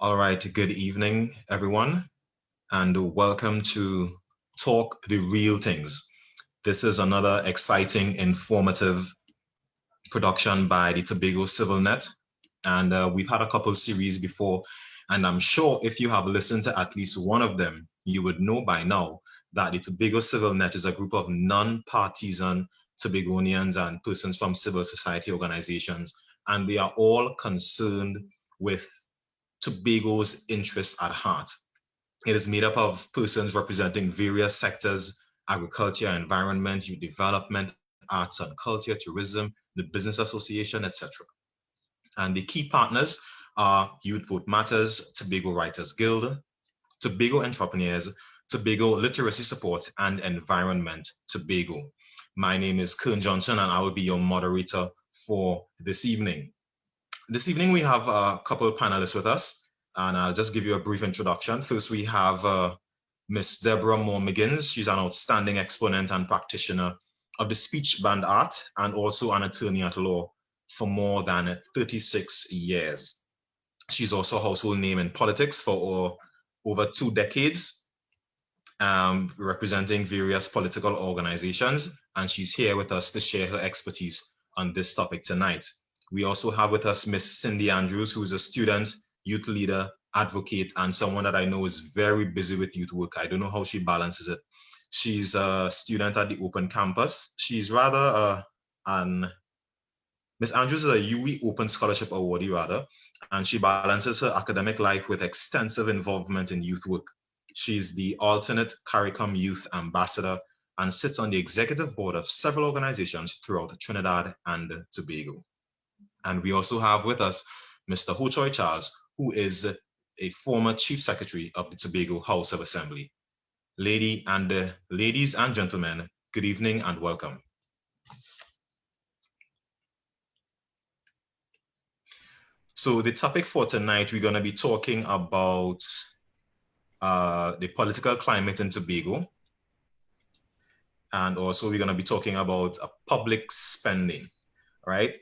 All right, good evening, everyone, and welcome to Talk the Real Things. This is another exciting, informative production by the Tobago Civil Net, and we've had a couple series before, and I'm sure if you have listened to at least one of them, you would know by now that the Tobago Civil Net is a group of non-partisan Tobagonians and persons from civil society organizations, and they are all concerned with Tobago's interests at heart. It is made up of persons representing various sectors: agriculture, environment, youth development, arts and culture, tourism, the business association, etc. And the key partners are Youth Vote Matters, Tobago Writers Guild, Tobago Entrepreneurs, Tobago Literacy Support, and Environment Tobago. My name is Kern Johnson, and I will be your moderator for this evening. This evening, we have a couple of panelists with us, and I'll just give you a brief introduction. First, we have Miss Deborah Moore-Miggins. She's an outstanding exponent and practitioner of the speech band art and also an attorney at law for more than 36 years. She's also a household name in politics for over 2 decades, representing various political organizations, and she's here with us to share her expertise on this topic tonight. We also have with us Miss Cindy Andrews, who is a student, youth leader, advocate, and someone that I know is very busy with youth work. I don't know how she balances it. She's a student at the Open Campus. She's rather Miss Andrews is a UE Open Scholarship awardee, rather, and she balances her academic life with extensive involvement in youth work. She's the alternate CARICOM Youth Ambassador and sits on the executive board of several organizations throughout Trinidad and Tobago. And we also have with us Mr. Ho Choi Charles, who is a former Chief Secretary of the Tobago House of Assembly. Ladies and gentlemen, good evening and welcome. So the topic for tonight, we're going to be talking about the political climate in Tobago. And also we're going to be talking about public spending, right?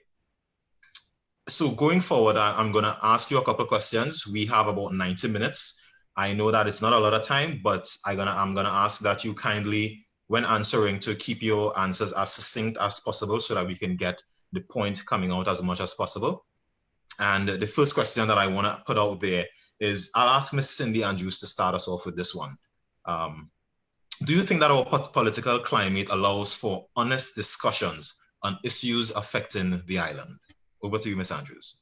So going forward, I'm going to ask you a couple of questions. We have about 90 minutes. I know that it's not a lot of time, but I'm going to ask that you kindly, when answering, to keep your answers as succinct as possible so that we can get the point coming out as much as possible. And the first question that I want to put out there is, I'll ask Ms. Cindy Andrews to start us off with this one. Do you think that our political climate allows for honest discussions on issues affecting the island? Over to you, Ms. Andrews.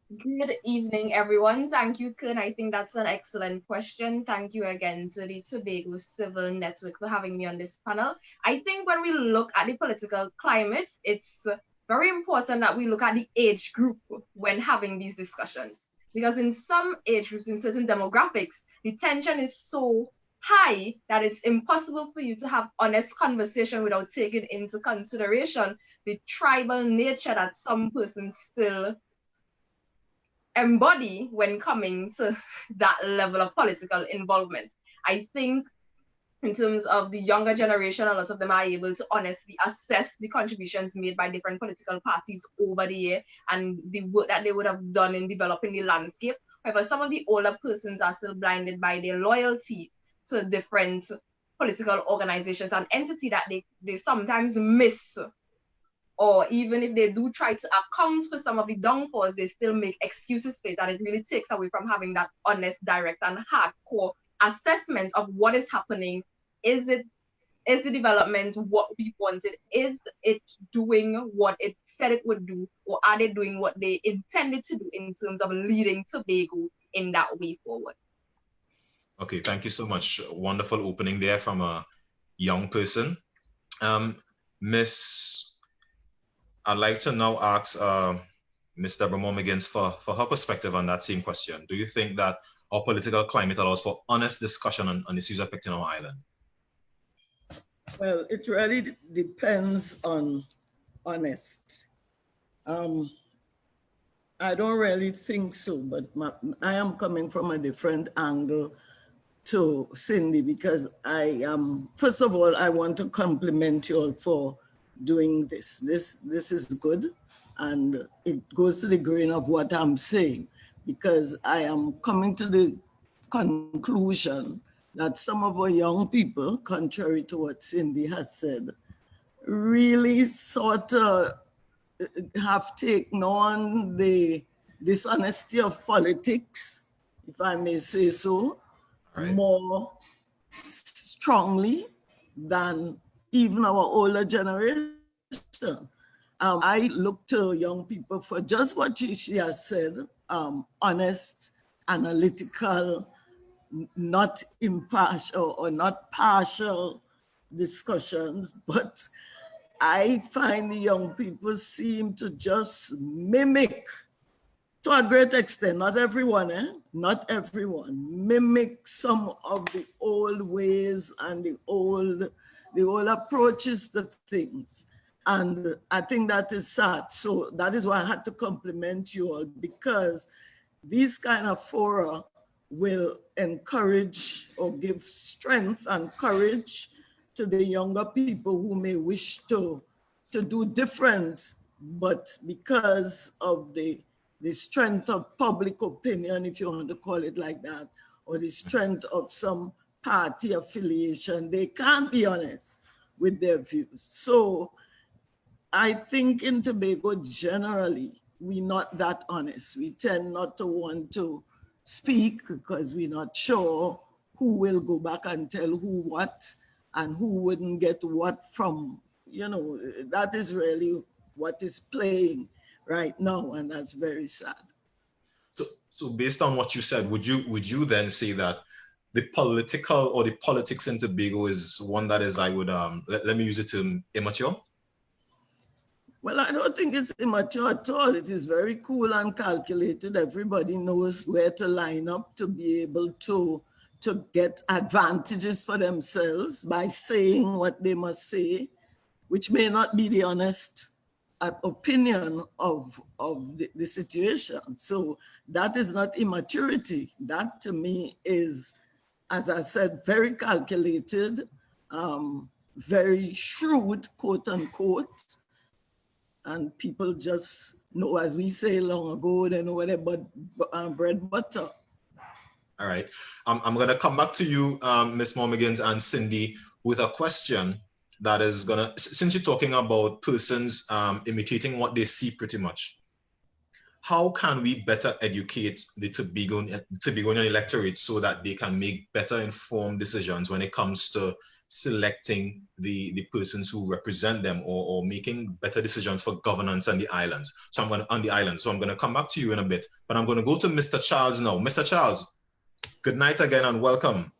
Good evening, everyone. Thank you, Kern. I think that's an excellent question. Thank you again to the Tobago Civil Network for having me on this panel. I think when we look at the political climate, it's very important that we look at the age group when having these discussions. Because in some age groups, in certain demographics, the tension is so high that it's impossible for you to have honest conversation without taking into consideration the tribal nature that some persons still embody when coming to that level of political involvement. I think in terms of the younger generation, a lot of them are able to honestly assess the contributions made by different political parties over the year and the work that they would have done in developing the landscape. However, some of the older persons are still blinded by their loyalty to different political organizations and entity that they sometimes miss, or even if they do try to account for some of the downfalls, they still make excuses for it, and it really takes away from having that honest, direct, and hardcore assessment of what is happening. Is the development what we wanted? Is it doing what it said it would do, or are they doing what they intended to do in terms of leading Tobago in that way forward? Okay, thank you so much. Wonderful opening there from a young person. I'd like to now ask Ms. Deborah Moore-Miggins for her perspective on that same question. Do you think that our political climate allows for honest discussion on issues affecting our island? Well, it really depends on honest. I don't really think so, but I am coming from a different angle to Cindy, because first of all, I want to compliment you all for doing this. This is good. and it goes to the grain of what I'm saying, because I am coming to the conclusion that some of our young people, contrary to what Cindy has said, really sort of have taken on the dishonesty of politics, if I may say so, Right. more strongly than even our older generation. I look to young people for just what she has said, honest, analytical, not impartial or not partial discussions, but I find the young people seem to just mimic, to a great extent, not everyone, not everyone, mimic some of the old ways and the old approaches to things. And I think that is sad. So that is why I had to compliment you all, because these kind of fora will encourage or give strength and courage to the younger people who may wish to do different, but because of the strength of public opinion, if you want to call it like that, or the strength of some party affiliation, they can't be honest with their views. So I think in Tobago, generally, we're not that honest. We tend not to want to speak because we're not sure who will go back and tell who what and who wouldn't get what from, that is really what is playing right now, and that's very sad. So based on what you said, would you then say that the political or the politics in Tobago is one that is, I would let me use it to immature? Well, I don't think it's immature at all. It is very cool and calculated. Everybody knows where to line up to be able to get advantages for themselves by saying what they must say, which may not be the honest opinion of the situation. So that is not immaturity. That to me is, as I said, very calculated, very shrewd, quote unquote. And people just know, as we say long ago, they know where they bread butter. All right. I'm going to come back to you, Ms. Moore-Miggins and Cindy, with a question that is going to, since you're talking about persons imitating what they see pretty much, how can we better educate the Tobagonian electorate so that they can make better informed decisions when it comes to selecting the persons who represent them, or making better decisions for governance on the islands? So I'm going to come back to you in a bit, but I'm going to go to Mr. Charles now. Mr. Charles, good night again and welcome.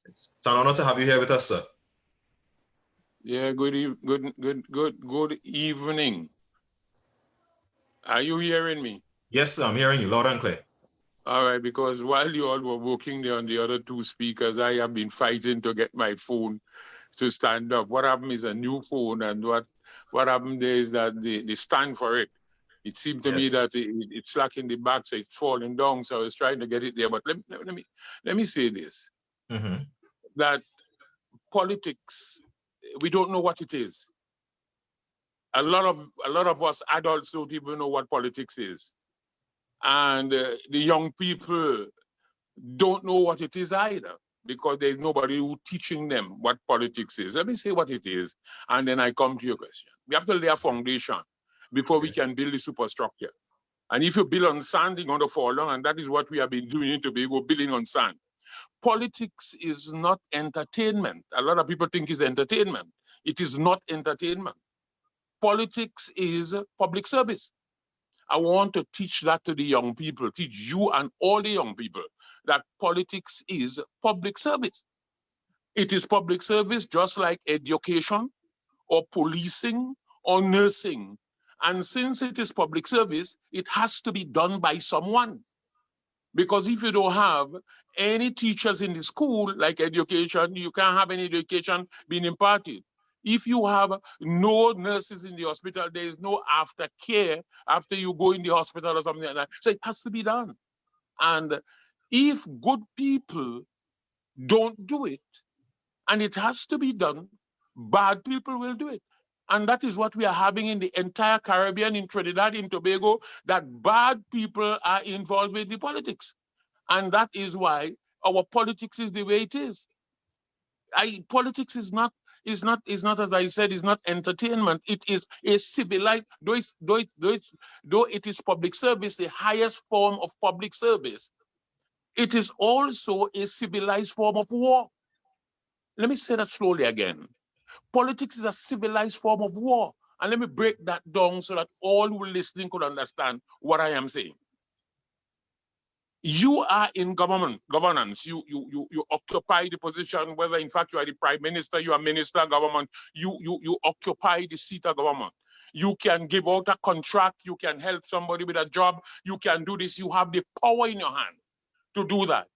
It's an honor to have you here with us, sir. Yeah, good evening. Are you hearing me? Yes, sir, I'm hearing you loud and clear. All right, because while you all were working there on the other two speakers, I have been fighting to get my phone to stand up. What happened is a new phone, and what happened there is that they stand for it. It seemed to me that it's slack in the back, so it's falling down. So I was trying to get it there. But let me say this: that politics, we don't know what it is. A lot of us adults don't even know what politics is, and the young people don't know what it is either, because there's nobody who teaching them what politics is. Let me say what it is, and then I come to your question. We have to lay a foundation before we can build the superstructure. And if you build on sand, you're going to fall down, and that is what we have been doing in Tobago, building on sand. Politics is not entertainment. A lot of people think it's entertainment. It is not entertainment. Politics is public service. I want to teach that to the young people, teach you and all the young people that politics is public service. It is public service just like education or policing or nursing. And since it is public service, it has to be done by someone. Because if you don't have any teachers in the school, like education, you can't have any education being imparted. If you have no nurses in the hospital, there is no aftercare after you go in the hospital or something like that. So it has to be done. And if good people don't do it, and it has to be done, bad people will do it. And that is what we are having in the entire Caribbean, in Trinidad, in Tobago, that bad people are involved with the politics. And that is why our politics is the way it is. Politics is not, as I said, is not entertainment. It is a civilized, though it is public service, the highest form of public service. It is also a civilized form of war. Let me say that slowly again. Politics is a civilized form of war. And let me break that down so that all who are listening could understand what I am saying. You are in governance. You occupy the position, whether in fact you are the prime minister, you are minister of government, you occupy the seat of government. You can give out a contract, you can help somebody with a job, you can do this, you have the power in your hand to do that.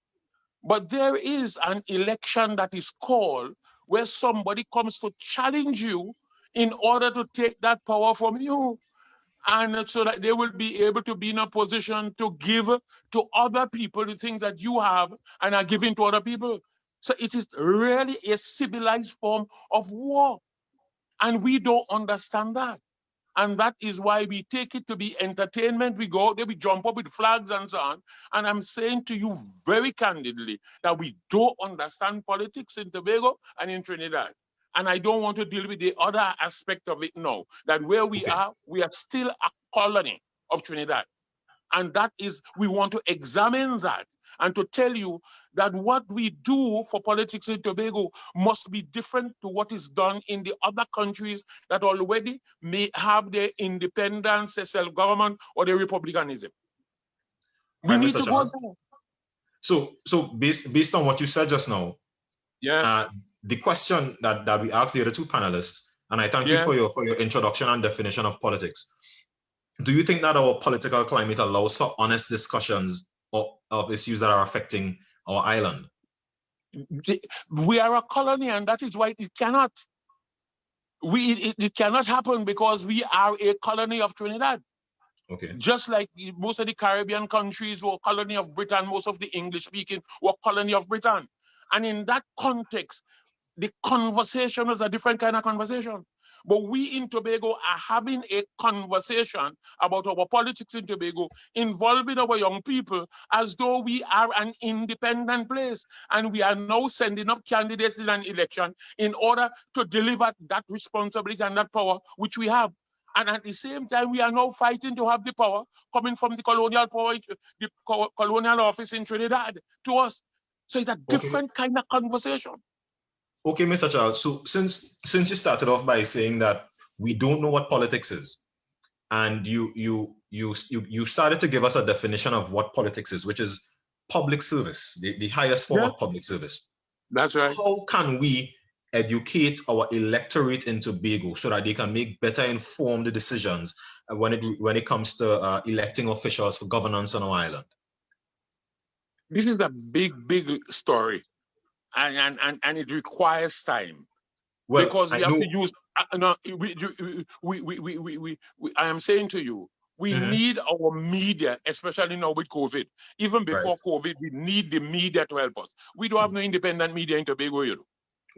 But there is an election that is called where somebody comes to challenge you in order to take that power from you. And so that they will be able to be in a position to give to other people the things that you have and are giving to other people. So it is really a civilized form of war. And we don't understand that. And that is why we take it to be entertainment. We go out there, we jump up with flags and so on. And I'm saying to you very candidly that we don't understand politics in Tobago and in Trinidad. And I don't want to deal with the other aspect of it now, that where we are still a colony of Trinidad. And that is, we want to examine that and to tell you that what we do for politics in Tobago must be different to what is done in the other countries that already may have their independence, their self-government, or their republicanism. We Right, need Mr. to Charles. go there. So based on what you said just now, Yes. The question that we asked the other two panelists, and I thank you for your introduction and definition of politics. Do you think that our political climate allows for honest discussions of issues that are affecting our island? We are a colony, and that is why it cannot. It cannot happen because we are a colony of Trinidad. Okay. Just like most of the Caribbean countries were a colony of Britain, most of the English-speaking were a colony of Britain. And in that context, the conversation is a different kind of conversation. But we in Tobago are having a conversation about our politics in Tobago, involving our young people as though we are an independent place. And we are now sending up candidates in an election in order to deliver that responsibility and that power which we have. And at the same time, we are now fighting to have the power coming from the colonial power, the colonial office in Trinidad to us. So it's a different kind of conversation. Okay, Mr. Charles. So since you started off by saying that we don't know what politics is, and you started to give us a definition of what politics is, which is public service, the highest form of public service. That's right. How can we educate our electorate in Tobago so that they can make better informed decisions when it comes to electing officials for governance on our island? This is a big story, and it requires time. Well, because we have to use. I am saying to you, we need our media, especially now with COVID. Even before COVID, we need the media to help us. We don't have no independent media in Tobago, you know.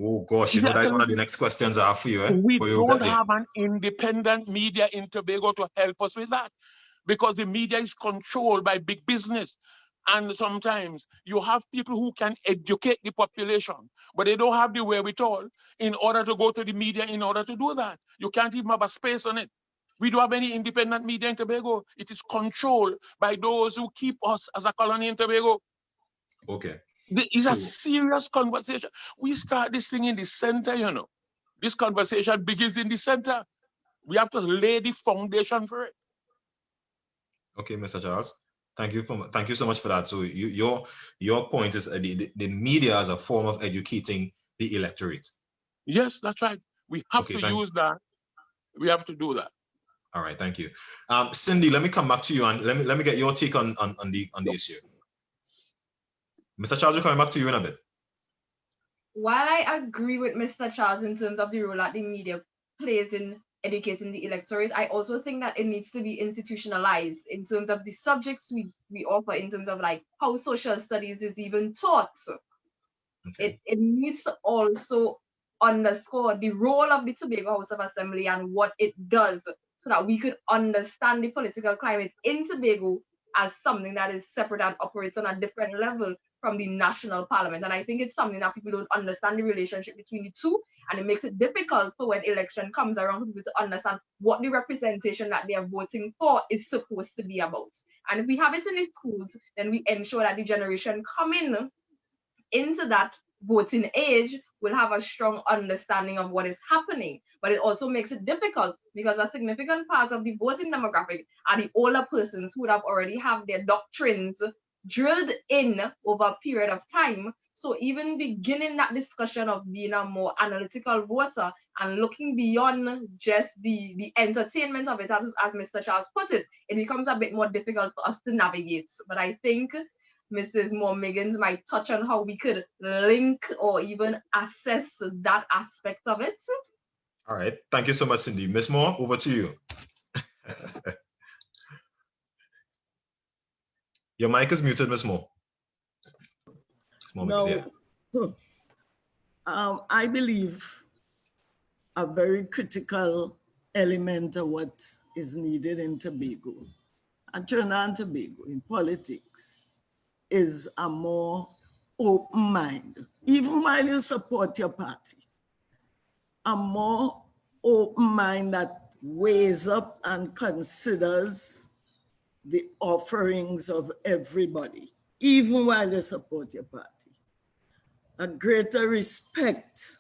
Oh gosh, you know that's one of the next questions I have for you. We don't have an independent media in Tobago to help us with that, because the media is controlled by big business. And sometimes you have people who can educate the population, but they don't have the wherewithal in order to go to the media in order to do that. You can't even have a space on it. We don't have any independent media in Tobago. It is controlled by those who keep us as a colony in Tobago. Okay. It's a serious conversation. We start this thing in the center, you know. This conversation begins in the center. We have to lay the foundation for it. Okay, Mr. Charles. Thank you so much for that. So your point is the media as a form of educating the electorate. Yes, that's right. We have to use that. We have to do that. All right, thank you. Cindy, let me come back to you and let me get your take on the issue. Mr. Charles, we're coming back to you in a bit. While I agree with Mr. Charles in terms of the role that the media plays in educating the electorate, I also think that it needs to be institutionalized in terms of the subjects we offer, in terms of like how social studies is even taught. Okay. It needs to also underscore the role of the Tobago House of Assembly and what it does, so that we could understand the political climate in Tobago as something that is separate and operates on a different level from the national parliament. And I think it's something that people don't understand the relationship between the two, and it makes it difficult for when election comes around for people to understand what the representation that they are voting for is supposed to be about. And if we have it in the schools, then we ensure that the generation coming into that voting age will have a strong understanding of what is happening. But it also makes it difficult because a significant part of the voting demographic are the older persons who would have already have their doctrines drilled in over a period of time. So even beginning that discussion of being a more analytical voter and looking beyond just the entertainment of it, as Mr. Charles put it, it becomes a bit more difficult for us to navigate. But I think Mrs. Moore-Miggins might touch on how we could link or even assess that aspect of it. All right. Thank you so much, Cindy. Ms. Moore, over to you. Your mic is muted, Ms. Moore. No. I believe a very critical element of what is needed in Tobago, and Trinidad and Tobago in politics, is a more open mind. Even while you support your party, a more open mind that weighs up and considers the offerings of everybody, even while you support your party. A greater respect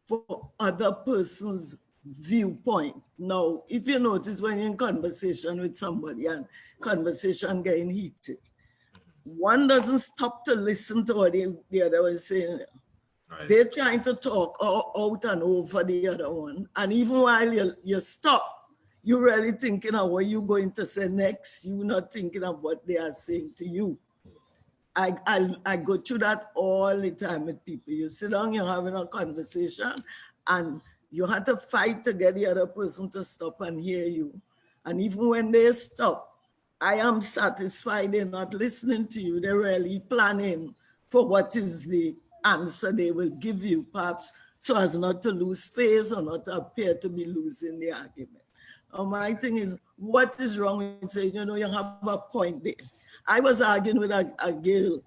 for other person's viewpoint. Now, if you notice when you're in conversation with somebody and conversation getting heated, one doesn't stop to listen to what the other one is saying. Right. They're trying to talk out and over the other one. And even while you stop, you're really thinking of what you're going to say next. You're not thinking of what they are saying to you. I go through that all the time with people. You sit down, you're having a conversation, and you have to fight to get the other person to stop and hear you. And even when they stop, I am satisfied they're not listening to you. They're really planning for what is the answer they will give you, perhaps so as not to lose face or not to appear to be losing the argument. My thing is, what is wrong with saying, you have a point there? I was arguing with a girl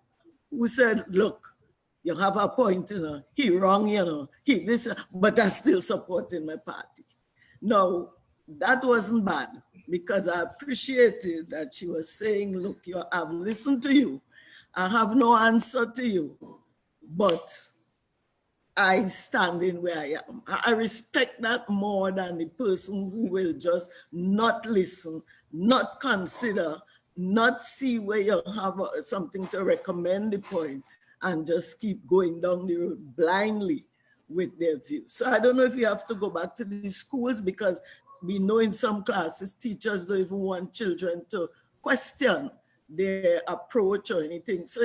who said, look, you have a point, he wrong, he this, but I still supporting my party. No, that wasn't bad, because I appreciated that she was saying, look, I've listened to you. I have no answer to you, but I stand in where I am. I respect that more than the person who will just not listen, not consider, not see where you have something to recommend the point, and just keep going down the road blindly with their views. So I don't know if you have to go back to the schools, because we know in some classes, teachers don't even want children to question their approach or anything. So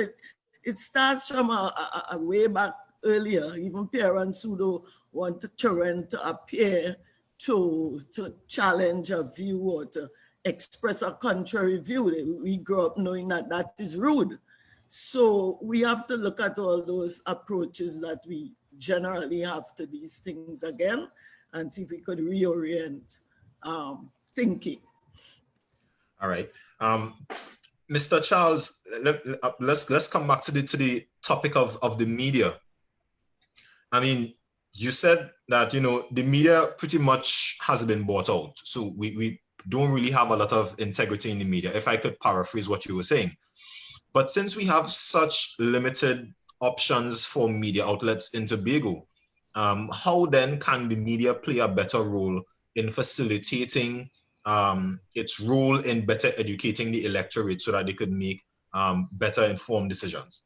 it starts from a way back earlier. Even parents who don't want children to appear to challenge a view or to express a contrary view. We grow up knowing that that is rude. So we have to look at all those approaches that we generally have to these things again, and see if we could reorient thinking. All right. Mr. Charles, let's come back to the topic of the media. I mean, you said that, the media pretty much has been bought out. So we don't really have a lot of integrity in the media, if I could paraphrase what you were saying. But since we have such limited options for media outlets in Tobago, how then can the media play a better role in facilitating its role in better educating the electorate so that they could make better informed decisions?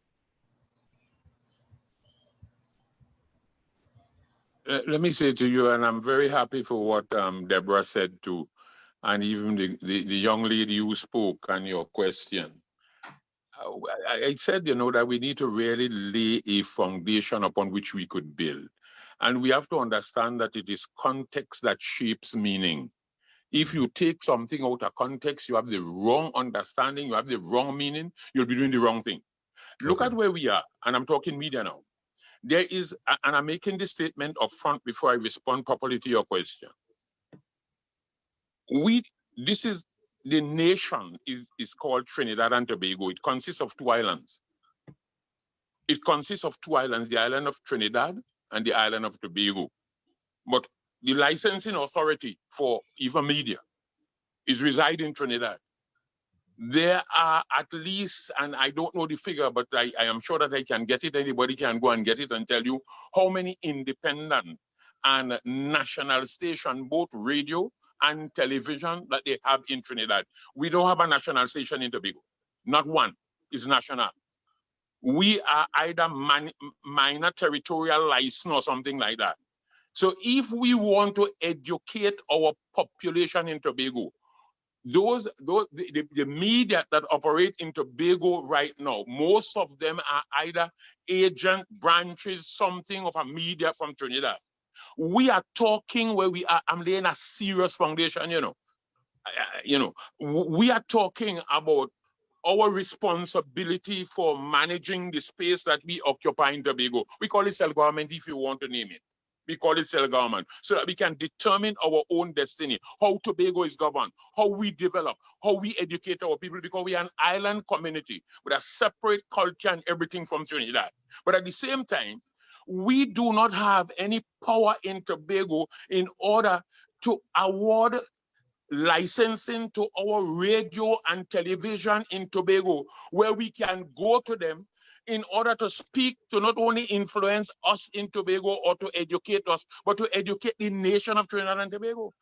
Let me say to you, and I'm very happy for what Deborah said too, and even the young lady who spoke and your question. I said, that we need to really lay a foundation upon which we could build. And we have to understand that it is context that shapes meaning. If you take something out of context, you have the wrong understanding, you have the wrong meaning, you'll be doing the wrong thing. Look at where we are, and I'm talking media now. There is, and I'm making this statement up front before I respond properly to your question. The nation is called Trinidad and Tobago. It consists of 2 islands. It consists of 2 islands, the island of Trinidad and the island of Tobago. But the licensing authority for even media is reside in Trinidad. There are at least, and I don't know the figure, but I am sure that I can get it. Anybody can go and get it and tell you how many independent and national station, both radio and television, that they have in Trinidad. We don't have a national station in Tobago. Not one is national. We are either minor territorial license or something like that. So if we want to educate our population in Tobago, the media that operate in Tobago right now, most of them are either agent branches, something of a media from Trinidad. We are talking where I'm laying a serious foundation, we are talking about our responsibility for managing the space that we occupy in Tobago. We call it self-government if you want to name it. We call it self-government so that we can determine our own destiny, how Tobago is governed, how we develop, how we educate our people, because we are an island community with a separate culture and everything from Trinidad. But at the same time, we do not have any power in Tobago in order to award licensing to our radio and television in Tobago, where we can go to them in order to speak, to not only influence us in Tobago or to educate us, but to educate the nation of Trinidad and Tobago.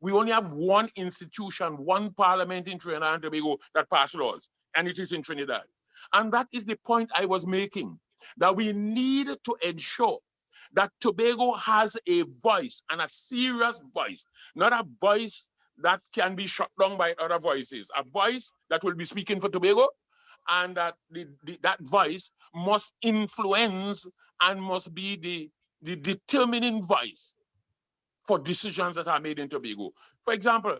We only have one institution, one parliament in Trinidad and Tobago that pass laws, and it is in Trinidad. And that is the point I was making, that we need to ensure that Tobago has a voice, and a serious voice, not a voice that can be shut down by other voices, a voice that will be speaking for Tobago, and that that voice must influence and must be the determining voice for decisions that are made in Tobago. For example,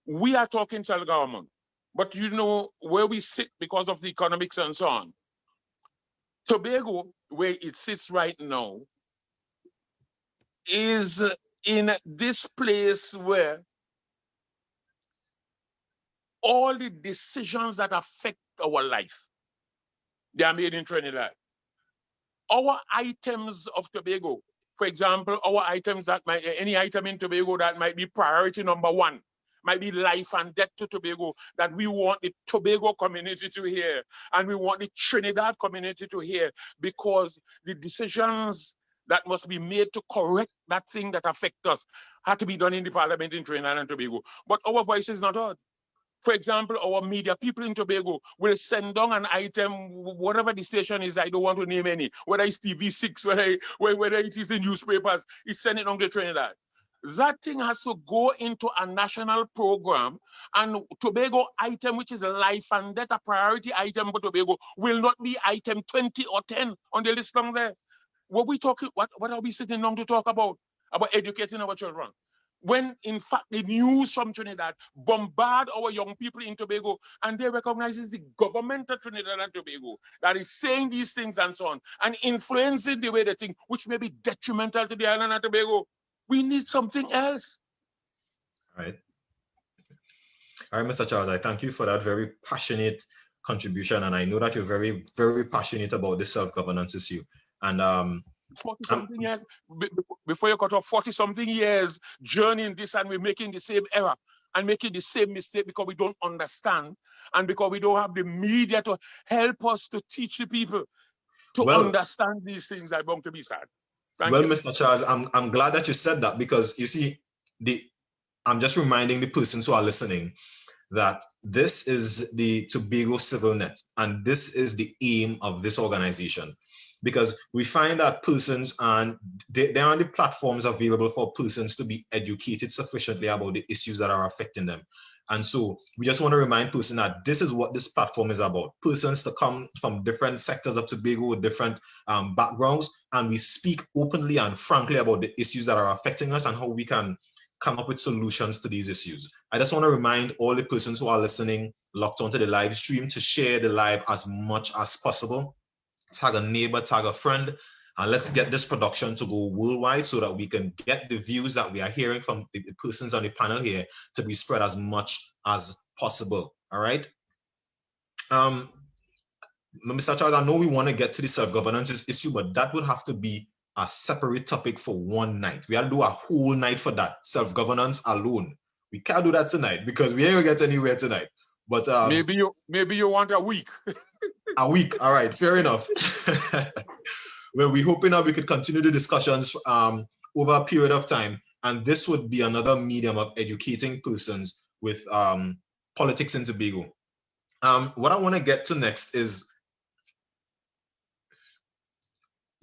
we are talking self-government, but you know where we sit because of the economics and so on. Tobago, where it sits right now, is in this place where all the decisions that affect our life, they are made in Trinidad. Our items of Tobago, for example, our items that might, any item in Tobago that might be priority number 1, might be life and death to Tobago, that we want the Tobago community to hear, and we want the Trinidad community to hear, because the decisions that must be made to correct that thing that affects us had to be done in the parliament in Trinidad and Tobago. But our voice is not heard. For example, our media people in Tobago will send down an item, whatever the station is, I don't want to name any, whether it's TV6, whether it is in newspapers, it's sending on to Trinidad. That thing has to go into a national program, and Tobago item, which is a life and death, a priority item for Tobago, will not be item 20 or 10 on the list down there. What are we sitting down to talk about? About educating our children. When in fact the news from Trinidad bombard our young people in Tobago, and they recognize it's the government of Trinidad and Tobago that is saying these things and so on, and influencing the way they think, which may be detrimental to the island of Tobago. We need something else. All right, Mr. Charles, I thank you for that very passionate contribution, and I know that you're very, very passionate about this self-governance issue. And 40-something years, before you cut off, 40-something years journeying this, and we're making the same error and making the same mistake because we don't understand, and because we don't have the media to help us to teach the people to understand these things that are going to be sad. Thank you. Mr. Charles, I'm glad that you said that, because you see, I'm just reminding the persons who are listening that this is the Tobago Civil Net, and this is the aim of this organization. Because we find that persons, and there are the platforms available for persons to be educated sufficiently about the issues that are affecting them. And so we just want to remind persons that this is what this platform is about. Persons to come from different sectors of Tobago with different backgrounds, and we speak openly and frankly about the issues that are affecting us and how we can come up with solutions to these issues. I just want to remind all the persons who are listening, locked onto the live stream, to share the live as much as possible, tag a neighbor, tag a friend, and let's get this production to go worldwide so that we can get the views that we are hearing from the persons on the panel here to be spread as much as possible. All right. Mr. Charles, I know we want to get to the self-governance issue, but that would have to be a separate topic for one night. We have to do a whole night for that, self-governance alone. We can't do that tonight because we ain't gonna get anywhere tonight. But maybe you want a week. A week, all right, fair enough. Well, we're hoping that we could continue the discussions over a period of time, and this would be another medium of educating persons with politics in Tobago. What I want to get to next is,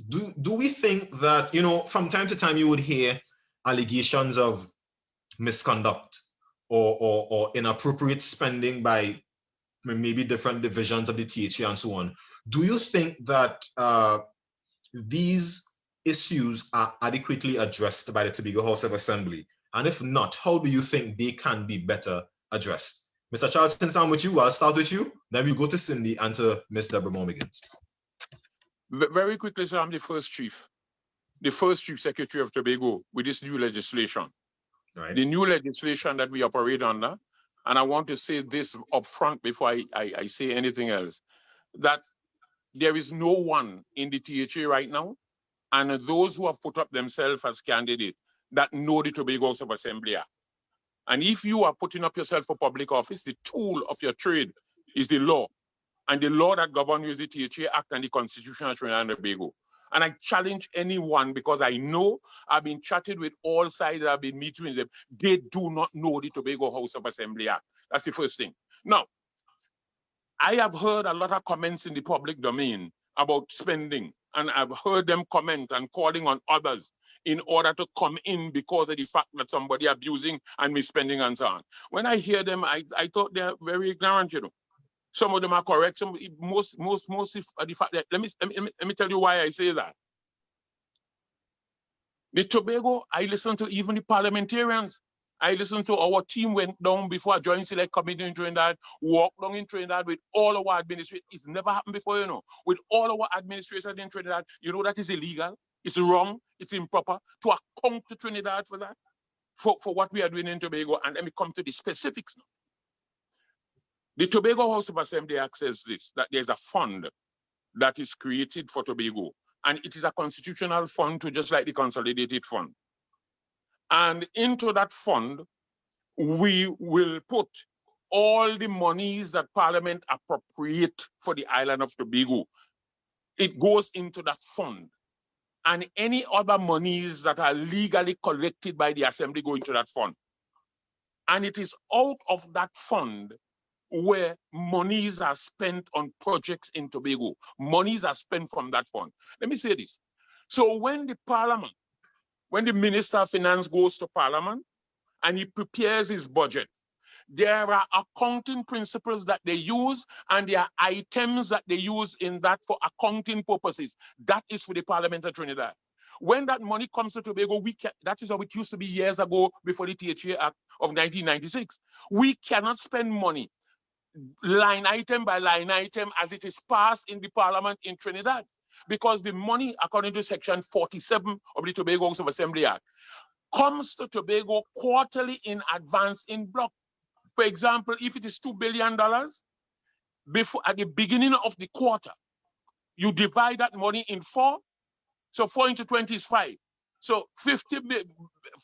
do we think that, you know, from time to time you would hear allegations of misconduct or inappropriate spending by maybe different divisions of the THA and so on. Do you think that these issues are adequately addressed by the Tobago House of Assembly? And if not, how do you think they can be better addressed? Mr. Charles, since I'm with you, I'll start with you. Then we go to Cindy and to Ms. Deborah Moore-Miggins. Very quickly, sir, I'm the first chief secretary of Tobago with this new legislation. Right. The new legislation that we operate under, and I want to say this up front before I say anything else, that there is no one in the THA right now, and those who have put up themselves as candidates that know the Tobago House of Assembly Act. And if you are putting up yourself for public office, the tool of your trade is the law. And the law that governs you is the THA Act and the Constitution of Trinidad and Tobago. And I challenge anyone, because I know I've been chatting with all sides, I've been meeting with them. They do not know the Tobago House of Assembly Act. That's the first thing. Now, I have heard a lot of comments in the public domain about spending, and I've heard them comment and calling on others in order to come in because of the fact that somebody abusing and misspending and so on. When I hear them, I thought they're very ignorant, you know. Some of them are correct. Most of the fact that, let me tell you why I say that. The Tobago, I listen to even the parliamentarians. I listened to our team went down before a joint select committee in Trinidad, walked down in Trinidad with all our administration. It's never happened before, you know. With all our administration in Trinidad, you know that is illegal. It's wrong. It's improper to account to Trinidad for that, for what we are doing in Tobago. And let me come to the specifics now. The Tobago House of Assembly Act says this, that there's a fund that is created for Tobago, and it is a constitutional fund too, just like the consolidated fund. And into that fund, we will put all the monies that Parliament appropriate for the island of Tobago. It goes into that fund. And any other monies that are legally collected by the Assembly go into that fund. And it is out of that fund where monies are spent on projects in Tobago. Monies are spent from that fund. Let me say this. So when the Minister of Finance goes to Parliament and he prepares his budget, there are accounting principles that they use, and there are items that they use in that for accounting purposes. That is for the Parliament of Trinidad. When that money comes to Tobago, that is how it used to be years ago before the THA Act of 1996. We cannot spend money line item by line item as it is passed in the Parliament in Trinidad, because the money, according to Section 47 of the Tobago House of Assembly Act, comes to Tobago quarterly in advance in block. For example, if it is $2 billion, before at the beginning of the quarter, you divide that money in 4. So 4 into 20 is 5. So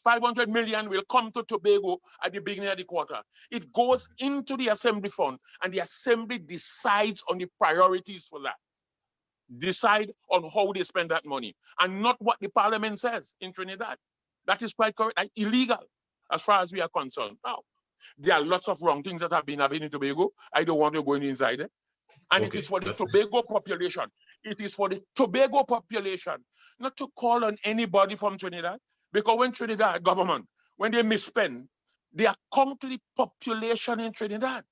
500 million will come to Tobago at the beginning of the quarter. It goes into the Assembly Fund, and the Assembly decides on the priorities for that. Decide on how they spend that money, and not what the Parliament says in Trinidad. That is quite correct, illegal as far as we are concerned. Now, there are lots of wrong things that have been happening in Tobago. I don't want to go inside it. And okay, it is for the Tobago population. It is for the Tobago population, not to call on anybody from Trinidad, because when Trinidad government, when they misspend, they are come to the population in Trinidad.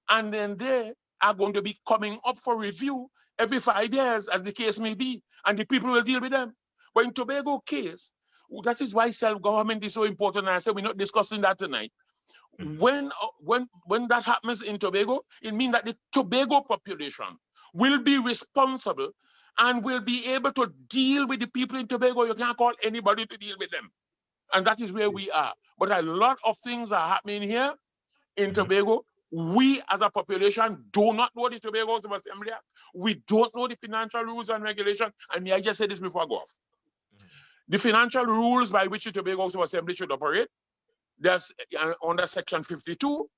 And then they are going to be coming up for review every 5 years, as the case may be, and the people will deal with them. But in Tobago case, that is why self-government is so important. And I said we're not discussing that tonight. When that happens in Tobago, it means that the Tobago population will be responsible, and will be able to deal with the people in Tobago. You can't call anybody to deal with them. And that is where we are. But a lot of things are happening here in Tobago. We as a population do not know the Tobago House of Assembly Act. We don't know the financial rules and regulations. And may I just say this before I go off. The financial rules by which the Tobago House of Assembly should operate, there's under Section 52,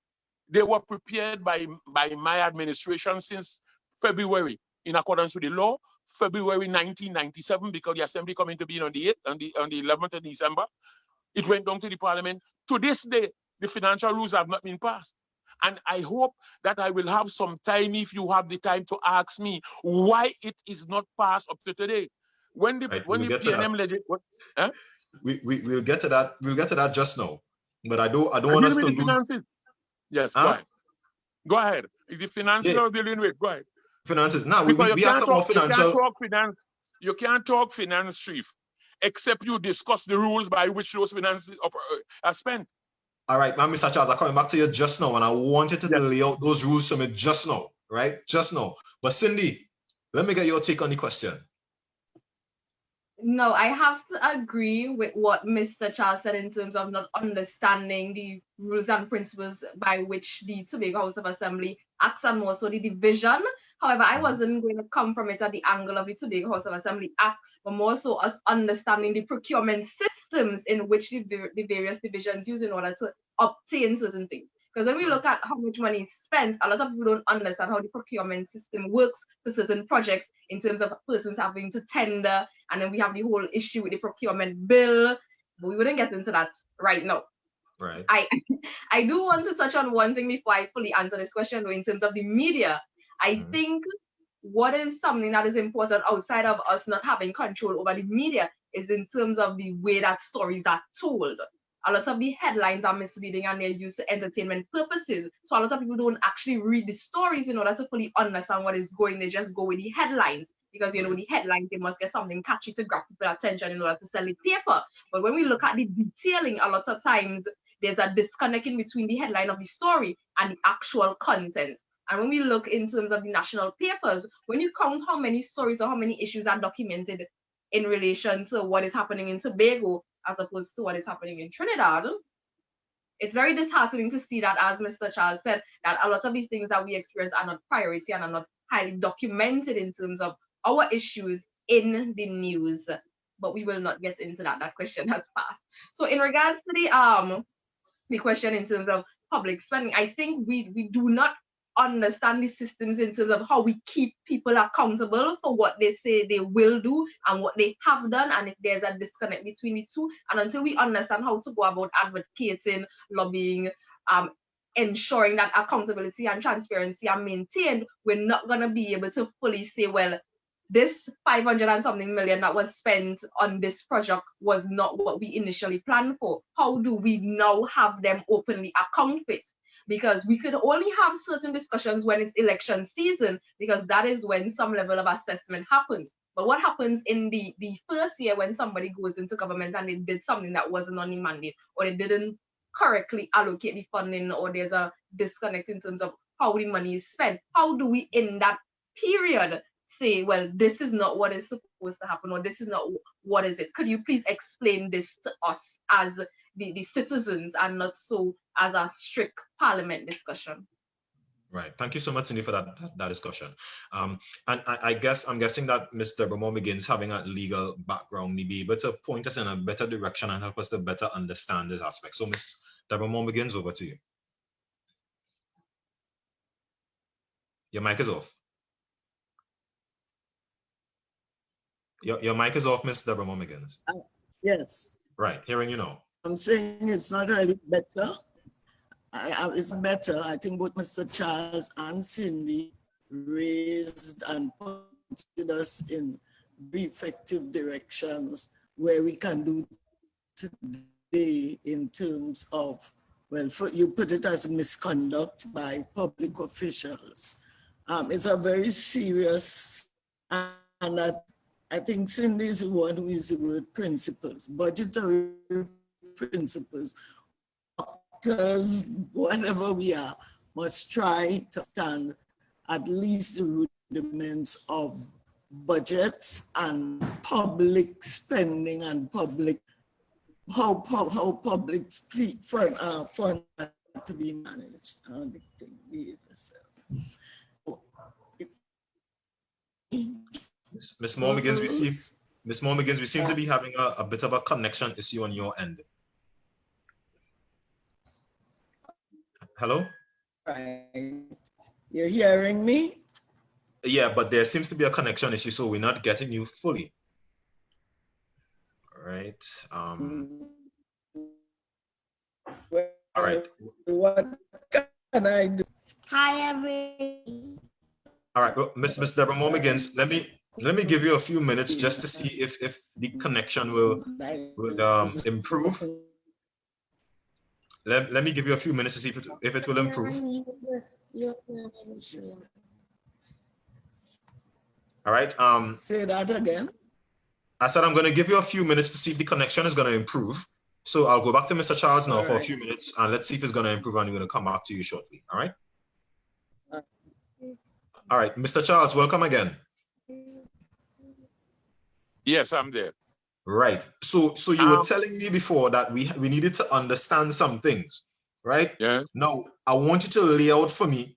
they were prepared by my administration since February, in accordance with the law, February 1997, because the Assembly come into being on the 8th, on the 11th of December. It went down to the Parliament. To this day, the financial rules have not been passed. And I hope that I will have some time, if you have the time, to ask me why it is not passed up to today. When the PNM we'll get to that. We'll get to that just now. But I don't want us to lose. Finances. Yes, go ahead. Go ahead. Is the finances or dealing with? Go ahead. Finances. Now we have some more financial. You can't talk finance, chief, except you discuss the rules by which those finances are spent. All right, Mr. Charles, I'm coming back to you just now, and I wanted to lay out those rules for me just now, right? Just now. But Cindy, let me get your take on the question. No, I have to agree with what Mr. Charles said in terms of not understanding the rules and principles by which the Tobago House of Assembly acts, and more so the division. However, I wasn't going to come from it at the angle of the Tobago House of Assembly Act, but more so us understanding the procurement systems in which the various divisions use in order to obtain certain things. Because when we look at how much money is spent, a lot of people don't understand how the procurement system works for certain projects in terms of persons having to tender, and then we have the whole issue with the procurement bill, but we wouldn't get into that right now. Right. I do want to touch on one thing before I fully answer this question, though, in terms of the media. I think what is something that is important outside of us not having control over the media is in terms of the way that stories are told. A lot of the headlines are misleading and they're used for entertainment purposes. So a lot of people don't actually read the stories in order to fully understand what is going. They just go with the headlines because, you know, the headlines, they must get something catchy to grab people's attention in order to sell the paper. But when we look at the detailing, a lot of times there's a disconnect in between the headline of the story and the actual content. And when we look in terms of the national papers, when you count how many stories or how many issues are documented in relation to what is happening in Tobago as opposed to what is happening in Trinidad, it's very disheartening to see that, as Mr. Charles said, that a lot of these things that we experience are not priority and are not highly documented in terms of our issues in the news. But we will not get into that. That question has passed. So in regards to the question in terms of public spending, I think we do not understand the systems in terms of how we keep people accountable for what they say they will do and what they have done, and if there's a disconnect between the two. And until we understand how to go about advocating, lobbying, ensuring that accountability and transparency are maintained, we're not going to be able to fully say, well, this 500 and something million that was spent on this project was not what we initially planned for. How do we now have them openly account for it? Because we could only have certain discussions when it's election season, because that is when some level of assessment happens. But what happens in the first year when somebody goes into government and they did something that wasn't on the mandate, or they didn't correctly allocate the funding, or there's a disconnect in terms of how the money is spent? How do we, in that period, say, well, this is not what is supposed to happen, or this is not what is it? Could you please explain this to us as the citizens and not so as a strict parliament discussion? Right. Thank you so much, Cindy, for that discussion. And I'm guessing that Mr. Moore-Miggins, having a legal background, may be able to point us in a better direction and help us to better understand this aspect. So, Ms. Deborah Moore-Miggins, over to you. Your mic is off. Your mic is off, Ms. Deborah Moore-Miggins. Yes. Right. Hearing you now. I'm saying it's not really better. It's better. I think both Mr. Charles and Cindy raised and pointed us in very effective directions where we can do today in terms of, well, you put it as misconduct by public officials. It's a very serious, and I think Cindy is the one who used the word principles, budgetary principles. Doctors, whatever we are, must try to stand at least the rudiments of budgets and public spending and how public funds are to be managed. Miss Moore-Miggins, we seem to be having a bit of a connection issue on your end. Hello? Right. You're hearing me? Yeah, but there seems to be a connection issue, so we're not getting you fully. All right. All right. What can I do? Hi, everyone. All right, well, Miss Deborah Moore-Miggins, let me give you a few minutes just to see if the connection will improve. Let me give you a few minutes to see if it will improve. All right. Say that again. I said I'm going to give you a few minutes to see if the connection is going to improve. So I'll go back to Mr. Charles now for a few minutes, and let's see if it's going to improve, and we're going to come back to you shortly. All right. All right, Mr. Charles, welcome again. Yes, I'm there. Right. So you were telling me before that we needed to understand some things, right? Yeah. Now I want you to lay out for me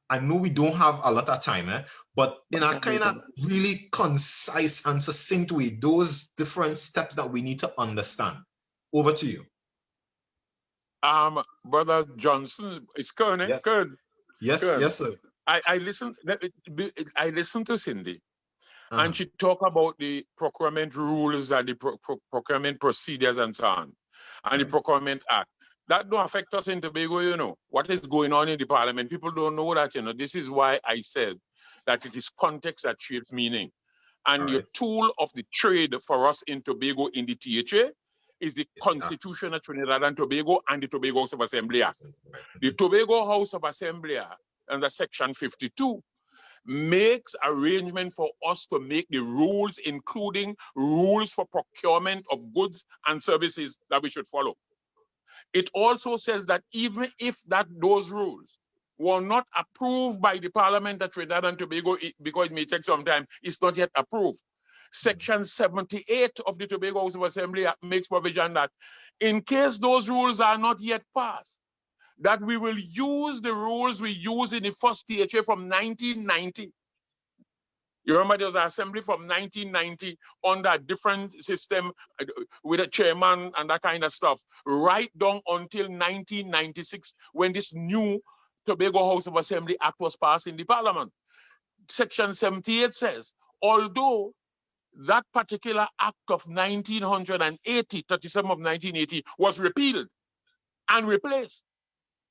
I know we don't have a lot of time, but in a kind of really concise and succinct way, those different steps that we need to understand. Over to you. Brother Johnson, it's Kern, yes. Kern. Yes, Kern. yes, sir. I listened to Cindy, and she talked about the procurement rules and the procurement procedures and so on, and the Procurement Act. That don't affect us in Tobago, you know. What is going on in the parliament? People don't know that, you know. This is why I said that it is context that shapes meaning. And your tool of the trade for us in Tobago in the THA is the Constitution of Trinidad and Tobago and the Tobago House of Assembly Act. The Tobago House of Assembly Act, under Section 52, makes arrangement for us to make the rules, including rules for procurement of goods and services that we should follow. It also says that even if those rules were not approved by the Parliament of Trinidad and Tobago, because it may take some time, it's not yet approved. Section 78 of the Tobago House of Assembly makes provision that in case those rules are not yet passed, that we will use the rules we used in the first THA from 1990. You remember there was an assembly from 1990 under a different system with a chairman and that kind of stuff, right down until 1996 when this new Tobago House of Assembly Act was passed in the Parliament. Section 78 says, although that particular act of 1980, 37 of 1980, was repealed and replaced,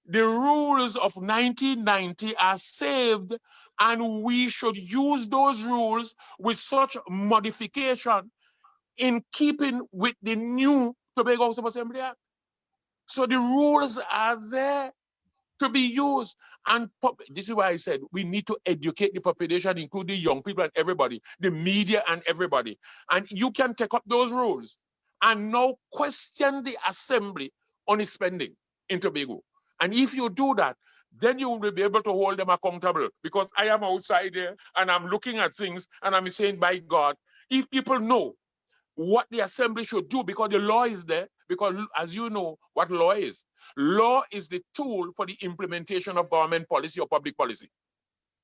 the rules of 1990 are saved, and we should use those rules with such modification in keeping with the new Tobago House of Assembly Act. So the rules are there to be used. And this is why I said we need to educate the population, including young people and everybody, the media and everybody. And you can take up those rules and now question the assembly on its spending in Tobago. And if you do that, then you will be able to hold them accountable, because I am outside there and I'm looking at things and I'm saying, by God, if people know what the assembly should do, because the law is there, because as you know what law is the tool for the implementation of government policy or public policy.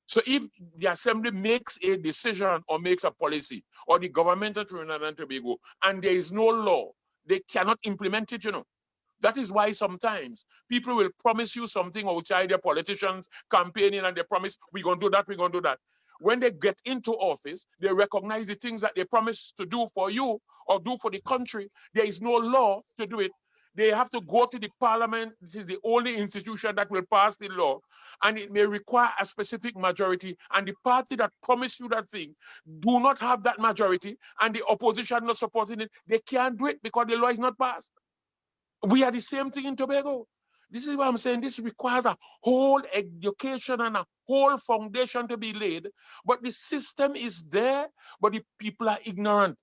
So if the assembly makes a decision or makes a policy, or the government of Trinidad and Tobago, and there is no law, they cannot implement it, you know. That is why sometimes people will promise you something outside, their politicians campaigning, and they promise, we're going to do that, we're going to do that. When they get into office, they recognize the things that they promise to do for you or do for the country. There is no law to do it. They have to go to the parliament. This is the only institution that will pass the law, and it may require a specific majority. And the party that promised you that thing do not have that majority, and the opposition not supporting it. They can't do it because the law is not passed. We are the same thing in Tobago. This is what I'm saying. This requires a whole education and a whole foundation to be laid. But the system is there, but the people are ignorant.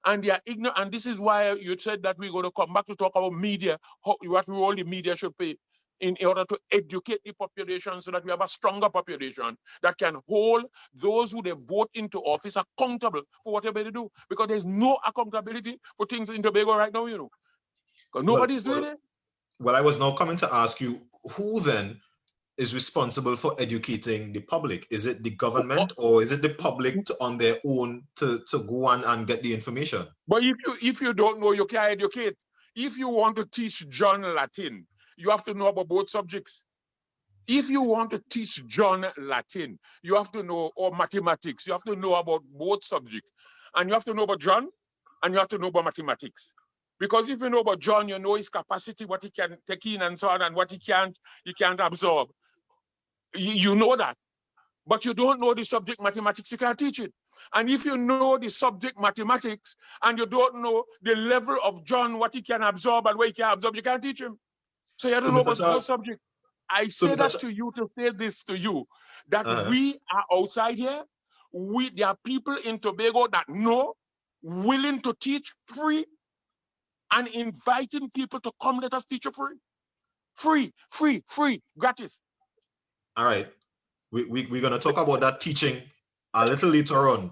And they are ignorant. And this is why you said that we're going to come back to talk about media, what role the media should play. in order to educate the population so that we have a stronger population that can hold those who they vote into office accountable for whatever they do. Because there's no accountability for things in Tobago right now, you know. Because nobody's doing it. Well, I was now coming to ask you, who then is responsible for educating the public? Is it the government or is it the public on their own to go and get the information? But if you don't know, you can't educate. If you want to teach John Latin, you have to know about both subjects. If you want to teach John Latin, you have to know, or mathematics, you have to know about both subjects. And you have to know about John, and you have to know about mathematics. Because if you know about John, you know his capacity, what he can take in and so on, and what he can't absorb. You know that. But you don't know the subject mathematics, you can't teach it. And if you know the subject mathematics and you don't know the level of John, what he can absorb and what he can't absorb, you can't teach him. So you have to know about both subjects. I say that to you to say this to you, that we are outside here. There are people in Tobago that know, willing to teach free, and inviting people to come let us teach you free. Free, gratis. All right. We're going to talk about that teaching a little later on.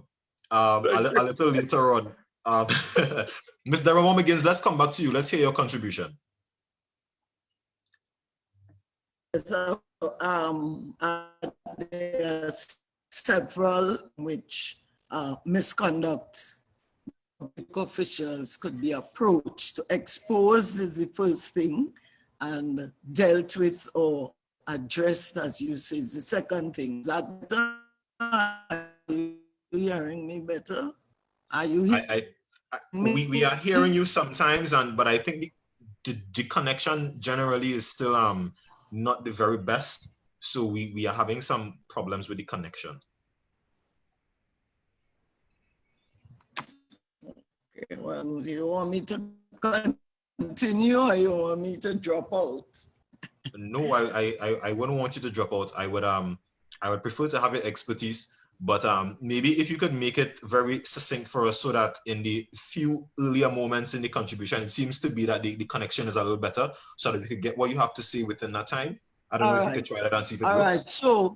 A little later on. Ms. Deborah Moore-Miggins, let's come back to you. Let's hear your contribution. So, there are several which misconduct officials could be approached. To expose is the first thing, and dealt with or addressed, as you say, is the second thing. Is that better? Are you hearing me better? Are you hearing me? We are hearing you sometimes, but I think the connection generally is still not the very best. So we are having some problems with the connection. Okay, well, you want me to continue or you want me to drop out? No, I wouldn't want you to drop out. I would prefer to have your expertise, but maybe if you could make it very succinct for us so that in the few earlier moments in the contribution, it seems to be that the connection is a little better so that we could get what you have to say within that time. I don't know if you could try that and see if it works. All right, so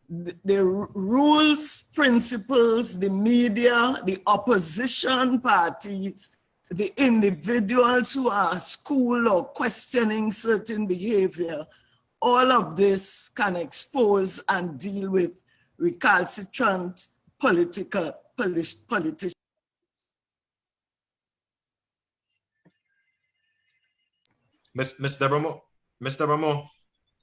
the rules, principles, the media, the opposition parties, the individuals who are school or questioning certain behavior, all of this can expose and deal with recalcitrant politicians. Miss Deborah Moore,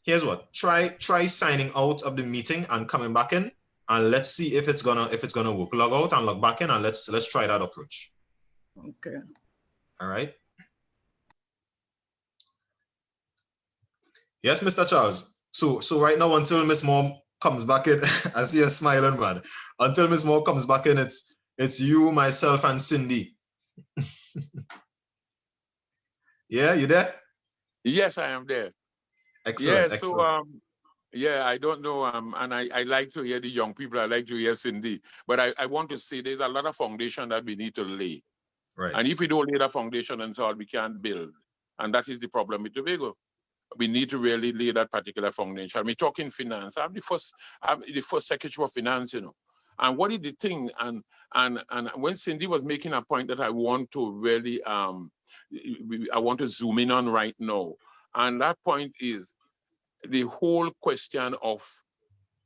here's what. Try signing out of the meeting and coming back in, and let's see if it's gonna work. Log out and log back in, and let's try that approach. Okay. All right. Yes, Mr. Charles. So right now, until Miss Moore comes back in, I see a smiling man. Until Miss Moore comes back in, it's you, myself, and Cindy. Yeah, you there? Yes, I am there. Excellent. Yeah, excellent. so yeah, I don't know, and I like to hear the young people. I like to hear Cindy, but I want to say there's a lot of foundation that we need to lay. Right. And if we don't lay the foundation and so on, we can't build. And that is the problem with Tobago. We need to really lay that particular foundation. We're talking finance. I'm the first Secretary of Finance, you know. And what is the thing? And when Cindy was making a point that I want to really I want to zoom in on right now. And that point is the whole question of,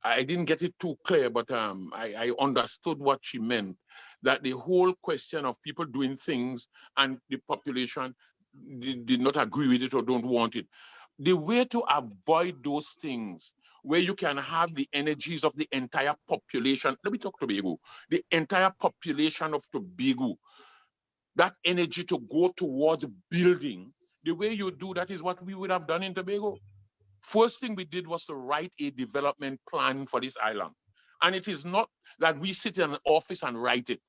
I didn't get it too clear, but I understood what she meant, that the whole question of people doing things and the population did not agree with it or don't want it. The way to avoid those things where you can have the energies of the entire population, let me talk Tobago, the entire population of Tobago, that energy to go towards building, the way you do that is what we would have done in Tobago. First thing we did was to write a development plan for this island. And it is not that we sit in an office and write it.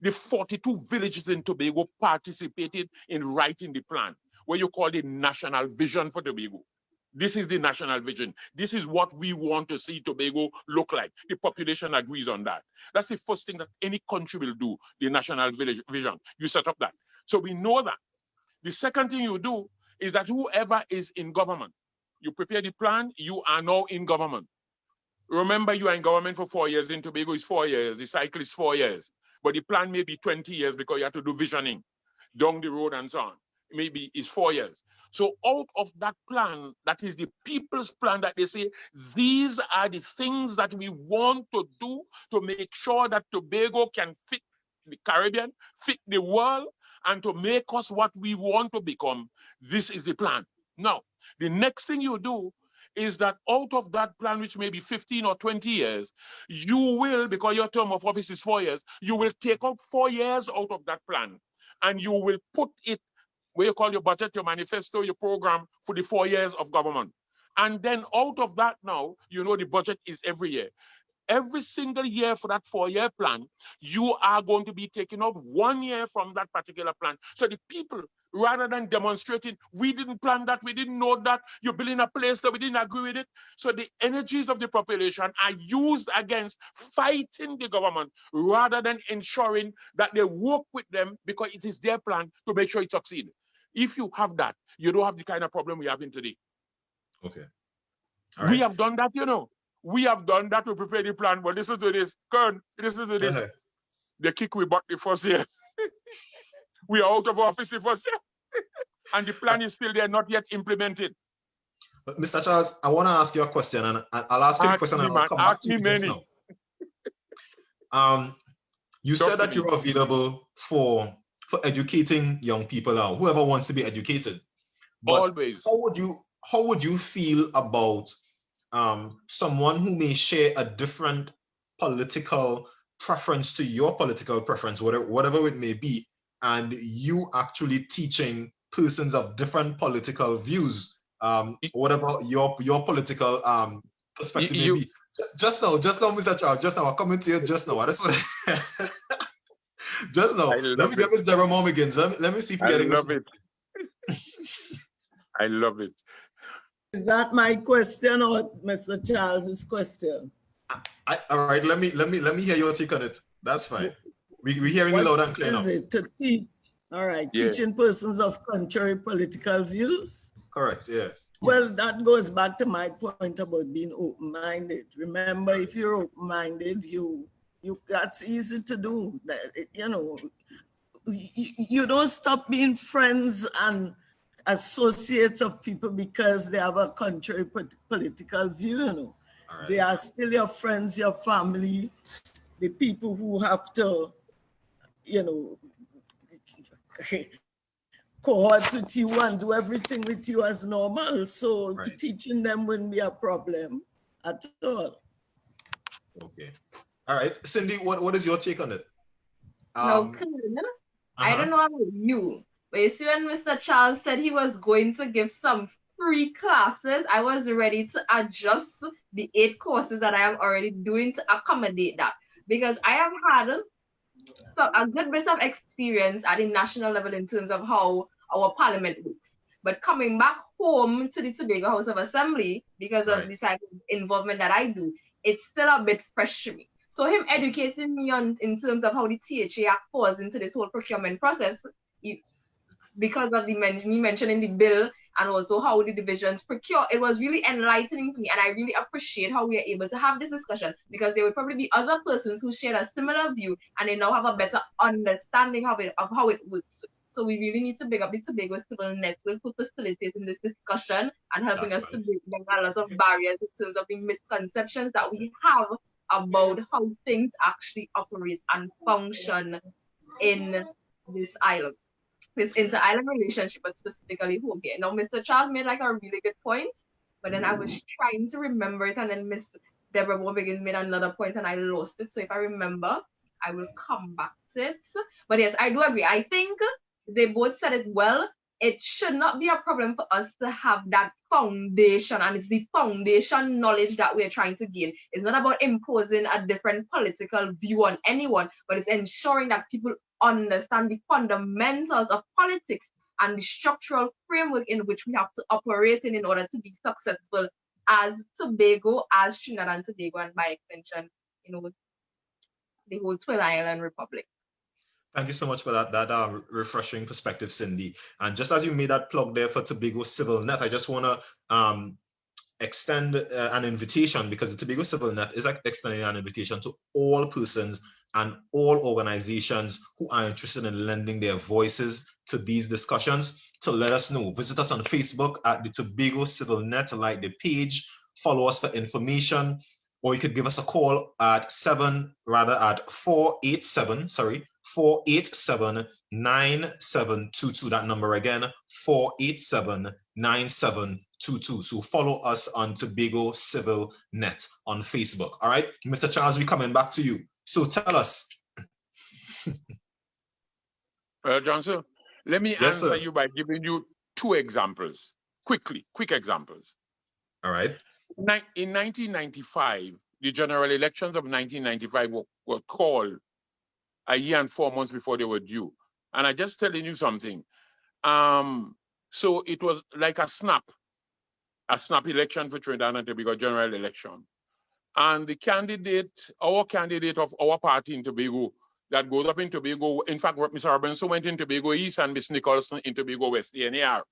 The 42 villages in Tobago participated in writing the plan, where you call it national vision for Tobago. This is the national vision. This is what we want to see Tobago look like. The population agrees on that. That's the first thing that any country will do, the national vision. You set up that. So we know that. The second thing you do is that whoever is in government, you prepare the plan, you are now in government. Remember, you are in government for 4 years. In Tobago is 4 years. The cycle is 4 years. But the plan may be 20 years because you have to do visioning down the road and so on. Maybe it's 4 years. So out of that plan, that is the people's plan, that they say, these are the things that we want to do to make sure that Tobago can fit the Caribbean, fit the world, and to make us what we want to become. This is the plan. Now, the next thing you do is that out of that plan, which may be 15 or 20 years, you will, because your term of office is 4 years, you will take out 4 years out of that plan, and you will put it where you call your budget, your manifesto, your program for the 4 years of government. And then out of that now, you know the budget is every year. Every single year for that 4-year plan, you are going to be taking out 1 year from that particular plan. So the people, rather than demonstrating, we didn't plan that, we didn't know that, you're building a place that we didn't agree with it. So the energies of the population are used against fighting the government rather than ensuring that they work with them because it is their plan to make sure it succeeds. If you have that, you don't have the kind of problem we have in today. Okay. We have done that, you know. We have done that to prepare the plan, but listen to this, Kern, listen to this. They kick we back the first year. We are out of office the first year. And the plan is still there, not yet implemented. But Mr. Charles, I want to ask you a question, and I'll ask you the question and I'll come back to you just now. You said that you're available for educating young people now, whoever wants to be educated. But always. How would you feel about someone who may share a different political preference to your political preference, whatever it may be, and you actually teaching persons of different political views, whatever your political perspective may be? Just now, Mr. Charles, just now, I'm coming to you just now. That's what just now. Let me get Ms. Deborah Moore-Miggins. Let me see if we get it. I love it. Is that my question or Mr. Charles's question? All right, let me hear your take on it. That's fine. We're hearing you loud and clear now. Is it to teach? All right, teaching persons of contrary political views? Correct, yeah. Well, that goes back to my point about being open-minded. Remember, if you're open-minded, that's easy to do. You know, you don't stop being friends and associates of people because they have a contrary political view, you know. Right. They are still your friends, your family, the people who have to, you know, cohort with you and do everything with you as normal. So teaching them wouldn't be a problem at all. Okay. All right. Cindy, what is your take on it? No, I don't know about you, but you see when Mr. Charles said he was going to give some free classes, I was ready to adjust the 8 courses that I am already doing to accommodate that. Because I have had a good bit of experience at the national level in terms of how our parliament works. But coming back home to the Tobago House of Assembly, because of the type of involvement that I do, it's still a bit fresh to me. So him educating me in terms of how the THA Act falls into this whole procurement process, because of me mentioning the bill and also how the divisions procure, it was really enlightening to me, and I really appreciate how we are able to have this discussion, because there will probably be other persons who share a similar view and they now have a better understanding of how it works. So we really need to big up the Tobago Civil Network for facilitating this discussion and helping us to break down a lot of barriers in terms of the misconceptions that we have about how things actually operate and function in this island. This inter-island relationship, but specifically home here. Now, Mr. Charles made like a really good point, but then I was trying to remember it, and then Miss Deborah Moore-Miggins made another point, and I lost it. So if I remember, I will come back to it. But yes, I do agree. I think they both said it well. It should not be a problem for us to have that foundation, and it's the foundation knowledge that we're trying to gain. It's not about imposing a different political view on anyone, but it's ensuring that people understand the fundamentals of politics and the structural framework in which we have to operate in order to be successful as Tobago, as Trinidad and Tobago, and by extension, you know, the whole Twin Island Republic. Thank you so much for that refreshing perspective, Cindy. And just as you made that plug there for Tobago Civil Net, I just want to extend an invitation, because the Tobago Civil Net is extending an invitation to all persons and all organizations who are interested in lending their voices to these discussions to let us know. Visit us on Facebook at the Tobago Civil Net, like the page, follow us for information, or you could give us a call at 487-9722. That number again, 487-9722. So follow us on Tobago Civil Net on Facebook. All right, Mr. Charles, we're coming back to you. So tell us. Johnson, let me answer you by giving you two examples, quick examples. All right. In 1995, the general elections of 1995 were called a year and 4 months before they were due. And I'm just telling you something. So it was like a snap election for Trinidad and Tobago, general election. And the candidate, our candidate of our party in Tobago, that goes up in Tobago, in fact, Mr. Robinson went in Tobago East and Ms. Nicholson in Tobago West, the NAR.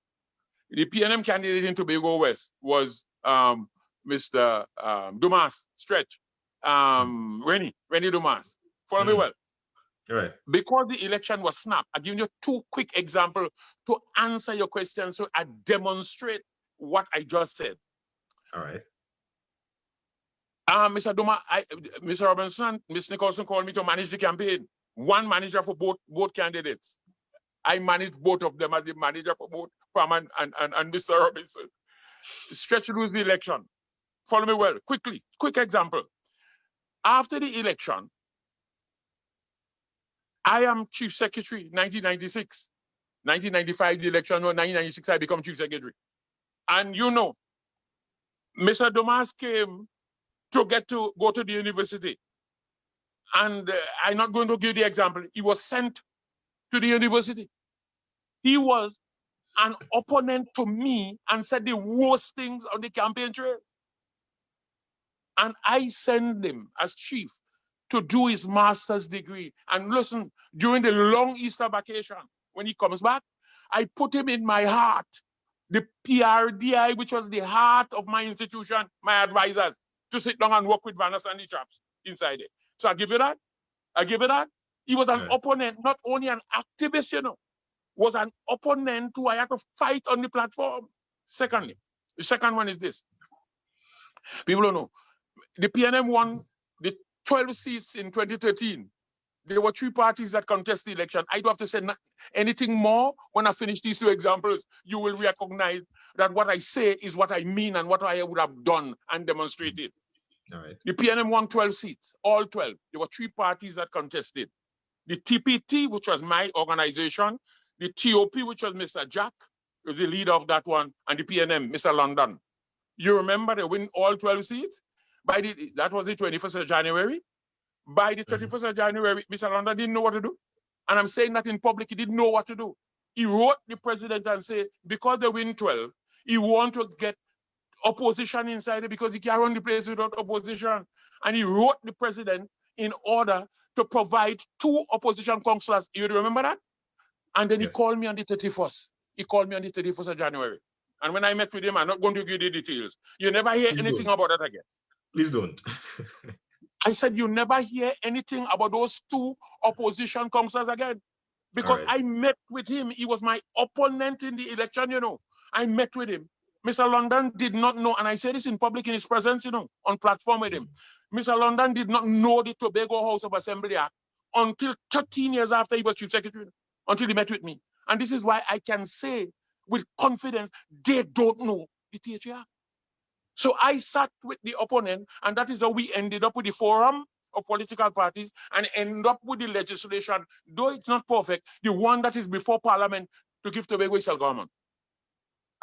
The PNM candidate in Tobago West was Mr. Dumas, Stretch, Rennie Dumas. Follow me well. All right. Because the election was snapped, I'm giving you two quick examples to answer your question, so I demonstrate what I just said. All right. Mr. Dumas, Mr. Robinson, Ms. Nicholson called me to manage the campaign. One manager for both candidates. I managed both of them as the manager for both Pam and Mr. Robinson. Stretch lose the election. Follow me well, quickly, quick example. After the election, I am Chief Secretary, 1996. 1995, the election, or 1996, I become Chief Secretary. And you know, Mr. Dumas came to go to the university. And I'm not going to give the example. He was sent to the university. He was an opponent to me and said the worst things on the campaign trail. And I sent him as chief to do his master's degree. And listen, during the long Easter vacation, when he comes back, I put him in my heart, the PRDI, which was the heart of my institution, my advisors, to sit down and work with Vanessa and the chaps inside it. So I give you that. He was an opponent, not only an activist, was an opponent who I had to fight on the platform. Secondly, the second one is this. People don't know. The PNM won the 12 seats in 2013. There were three parties that contested the election. I don't have to say anything more. When I finish these two examples, you will recognize that what I say is what I mean and what I would have done and demonstrated. All right. The PNM won 12 seats, all 12. There were three parties that contested. The TPT, which was my organization, the TOP, which was Mr. Jack, was the leader of that one, and the PNM, Mr. London. You remember they win all 12 seats? That was the 21st of January. By the 31st of January, Mr. London didn't know what to do. And I'm saying that in public, he didn't know what to do. He wrote the president and said, because they win 12, he want to get opposition inside it because he can't run the place without opposition. And he wrote the president in order to provide 2 opposition councillors. You remember that? And then he called me on the 31st. He called me on the 31st of January. And when I met with him, I'm not going to give you the details. You never hear anything about that again. Please don't. I said, you never hear anything about those 2 opposition councillors again. Because I met with him. He was my opponent in the election, I met with him. Mr. London did not know, and I say this in public in his presence, on platform with him. Mr. London did not know the Tobago House of Assembly Act until 13 years after he was Chief Secretary, until he met with me. And this is why I can say with confidence, they don't know the THA Act. So I sat with the opponent, and that is how we ended up with the forum of political parties and end up with the legislation, though it's not perfect, the one that is before Parliament to give Tobago self-government.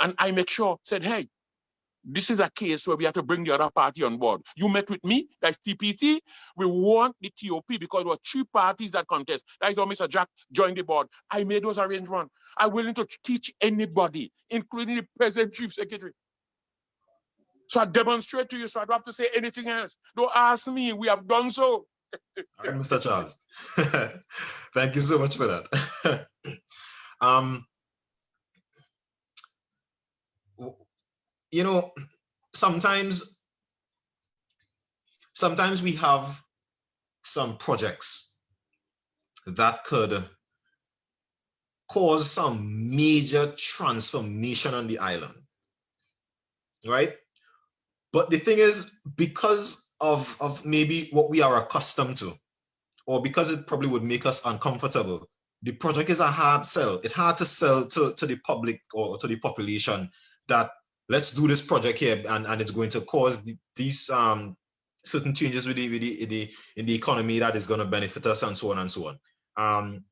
And I make sure, said, hey, this is a case where we have to bring the other party on board. You met with me, that's TPT. We want the TOP because there were 3 parties that contest. That is how Mr. Jack joined the board. I made those arrangements. I'm willing to teach anybody, including the present Chief Secretary. So I demonstrate to you, so I don't have to say anything else. Don't ask me, we have done so. All right, Mr. Charles. Thank you so much for that. sometimes we have some projects that could cause some major transformation on the island, right? But the thing is, because of maybe what we are accustomed to, or because it probably would make us uncomfortable, the project is a hard sell. It's hard to sell to the public or to the population that let's do this project here and it's going to cause these certain changes in the economy that is going to benefit us and so on and so on.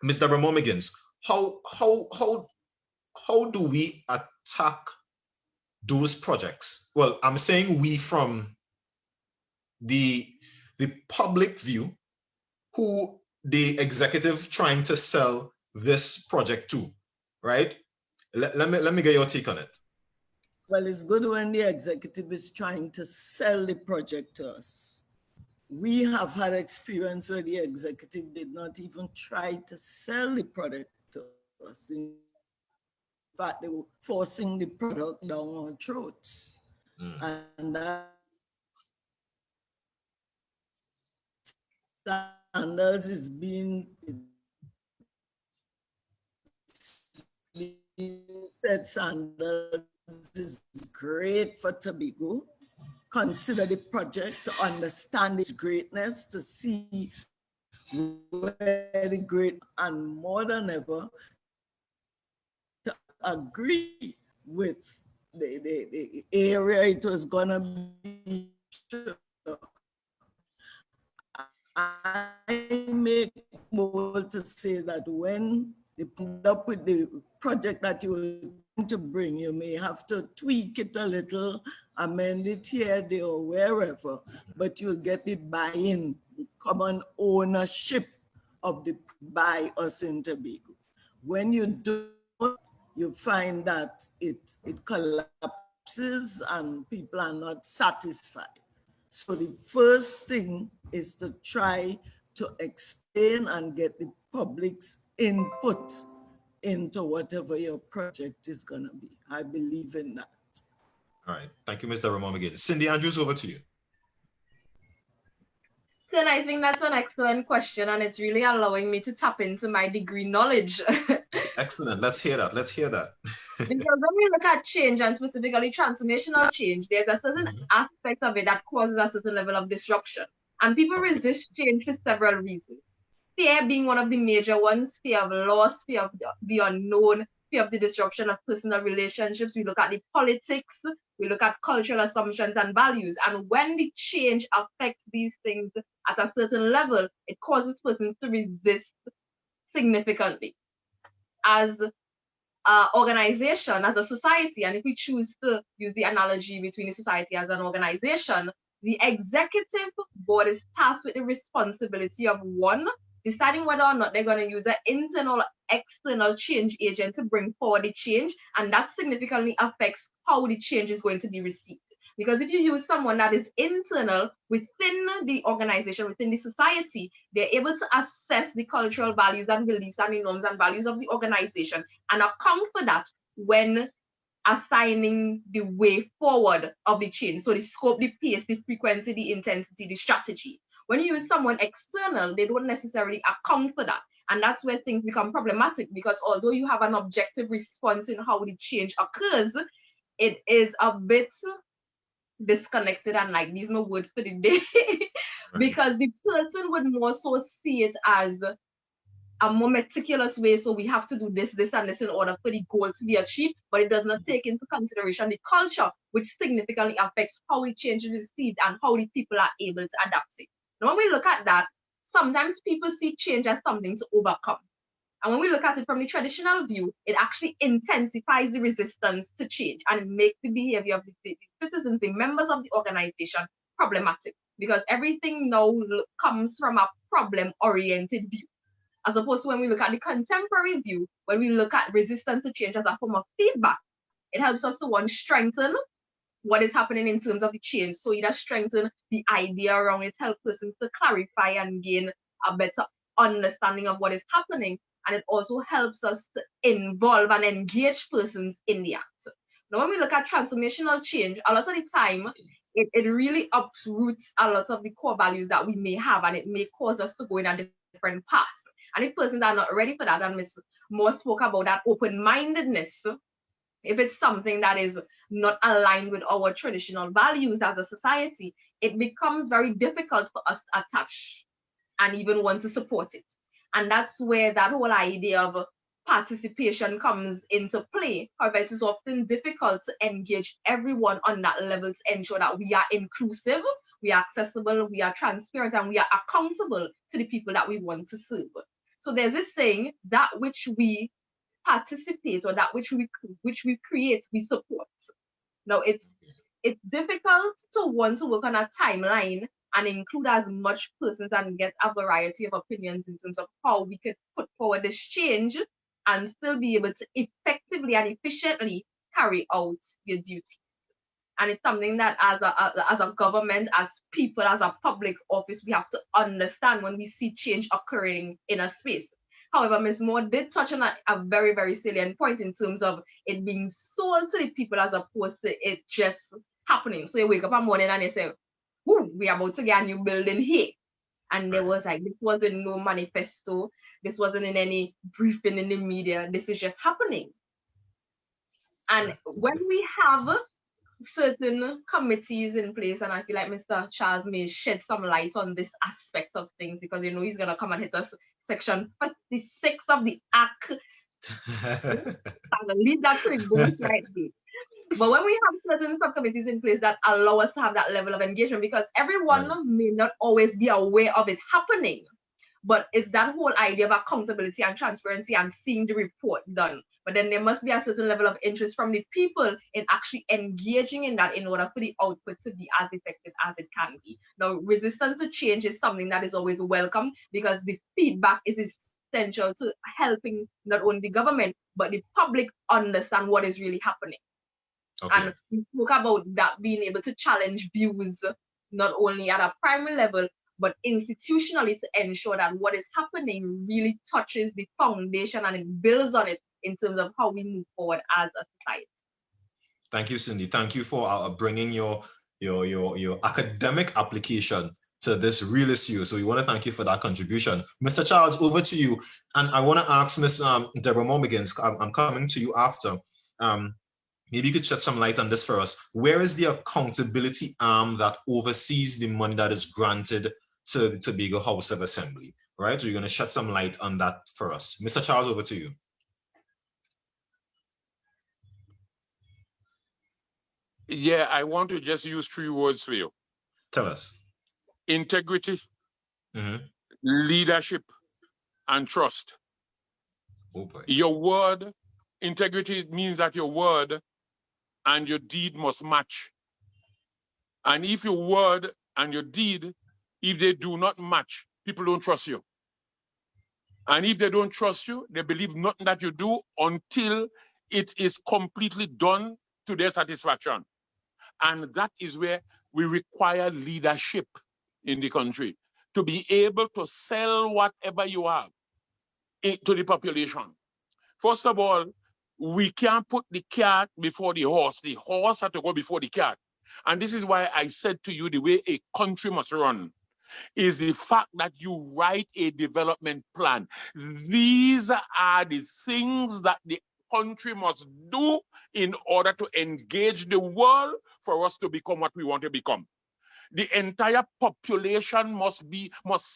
Mr. Moore-Miggins, how do we attack those projects? Well, I'm saying we from the public view, who the executive trying to sell this project to, right? Let me get your take on it. Well, it's good when the executive is trying to sell the project to us. We have had experience where the executive did not even try to sell the product to us. In fact, they were forcing the product down our throats. And that Sanders is being said Sanders is great for Tobago. Consider the project to understand its greatness, to see where the great, and more than ever, to agree with the area it was going to be. I make bold to say that when you end up with the project that you were going to bring, you may have to tweak it a little, amend it here, there, or wherever, but you'll get the buy-in, common ownership of the by us in Tobago. When you do, you find that it collapses and people are not satisfied. So the first thing is to try to explain and get the public's input into whatever your project is going to be. I believe in that. All right. Thank you, Mr. Moore-Miggins. Cindy Andrews, over to you. Then I think that's an excellent question, and it's really allowing me to tap into my degree knowledge. Excellent. Let's hear that. Let's hear that. Because when we look at change, and specifically transformational change, there's a certain aspect of it that causes a certain level of disruption. And people resist change for several reasons. Fear being one of the major ones: fear of loss, fear of the unknown, fear of the disruption of personal relationships. We look at the politics, we look at cultural assumptions and values. And when the change affects these things at a certain level, it causes persons to resist significantly. As an organization, as a society, and if we choose to use the analogy between the society as an organization, the executive board is tasked with the responsibility of, one, deciding whether or not they're going to use an internal or external change agent to bring forward the change, and that significantly affects how the change is going to be received. Because if you use someone that is internal within the organization, within the society, they're able to assess the cultural values and beliefs and the norms and values of the organization and account for that when assigning the way forward of the change. So the scope, the pace, the frequency, the intensity, the strategy. When you use someone external, they don't necessarily account for that. And that's where things become problematic, because although you have an objective response in how the change occurs, it is a bit disconnected and like there's no word for the day because the person would more so see it as a more meticulous way. So we have to do this, this, and this in order for the goal to be achieved, but it does not take into consideration the culture, which significantly affects how the change is received and how the people are able to adapt it. Now, when we look at that, sometimes people see change as something to overcome. And when we look at it from the traditional view, it actually intensifies the resistance to change and it makes the behavior of the citizens, the members of the organization, problematic, because everything now comes from a problem-oriented view. As opposed to when we look at the contemporary view, when we look at resistance to change as a form of feedback, it helps us to, one, strengthen what is happening in terms of the change. So either strengthen the idea around it, help persons to clarify and gain a better understanding of what is happening. And it also helps us to involve and engage persons in the act. Now, when we look at transformational change, a lot of the time, it really uproots a lot of the core values that we may have, and it may cause us to go in a different path. And if persons are not ready for that, and Ms. Moore spoke about that open-mindedness, if it's something that is not aligned with our traditional values as a society, it becomes very difficult for us to attach and even want to support it. And that's where that whole idea of participation comes into play. However, it is often difficult to engage everyone on that level to ensure that we are inclusive, we are accessible, we are transparent, and we are accountable to the people that we want to serve. So there's this saying, that which we participate or that which we create, we support. Now it's difficult to want to work on a timeline and include as much persons and get a variety of opinions in terms of how we could put forward this change and still be able to effectively and efficiently carry out your duty. And it's something that as a government, as people, as a public office, we have to understand when we see change occurring in a space. However, Ms. Moore did touch on a very, very salient point in terms of it being sold to the people as opposed to it just happening. So you wake up one morning and you say, "Ooh, we are about to get a new building here." And there was like, this wasn't no manifesto. This wasn't in any briefing in the media. This is just happening. And when we have certain committees in place, and I feel like Mr. Charles may shed some light on this aspect of things, because you know he's gonna come and hit us section 56 of the Act. I'm gonna leave that to him right there. But when we have certain subcommittees in place that allow us to have that level of engagement, because everyone may not always be aware of it happening, but it's that whole idea of accountability and transparency and seeing the report done. But then there must be a certain level of interest from the people in actually engaging in that in order for the output to be as effective as it can be. Now, resistance to change is something that is always welcome, because the feedback is essential to helping not only the government, but the public understand what is really happening. Okay. And we spoke about that being able to challenge views, not only at a primary level, but institutionally, to ensure that what is happening really touches the foundation and it builds on it in terms of how we move forward as a society. Thank you, Cindy. Thank you for bringing your academic application to this real issue. So we want to thank you for that contribution. Mr. Charles, over to you. And I want to ask Ms. Deborah Moore-Miggins, I'm coming to you after. Maybe you could shed some light on this for us. Where is the accountability arm that oversees the money that is granted to the Tobago House of Assembly, right? So you're going to shed some light on that for us. Mr. Charles, over to you. Yeah, I want to just use 3 words for you. Tell us. Integrity, leadership, and trust. Oh boy. Your word, integrity means that your word and your deed must match. And if your word and your deed, if they do not match, people don't trust you. And if they don't trust you, they believe nothing that you do until it is completely done to their satisfaction. And that is where we require leadership in the country, to be able to sell whatever you have to the population. First of all, we can't put the cart before the horse. The horse has to go before the cart. And this is why I said to you, the way a country must run is the fact that you write a development plan. These are the things that the country must do in order to engage the world for us to become what we want to become. The entire population must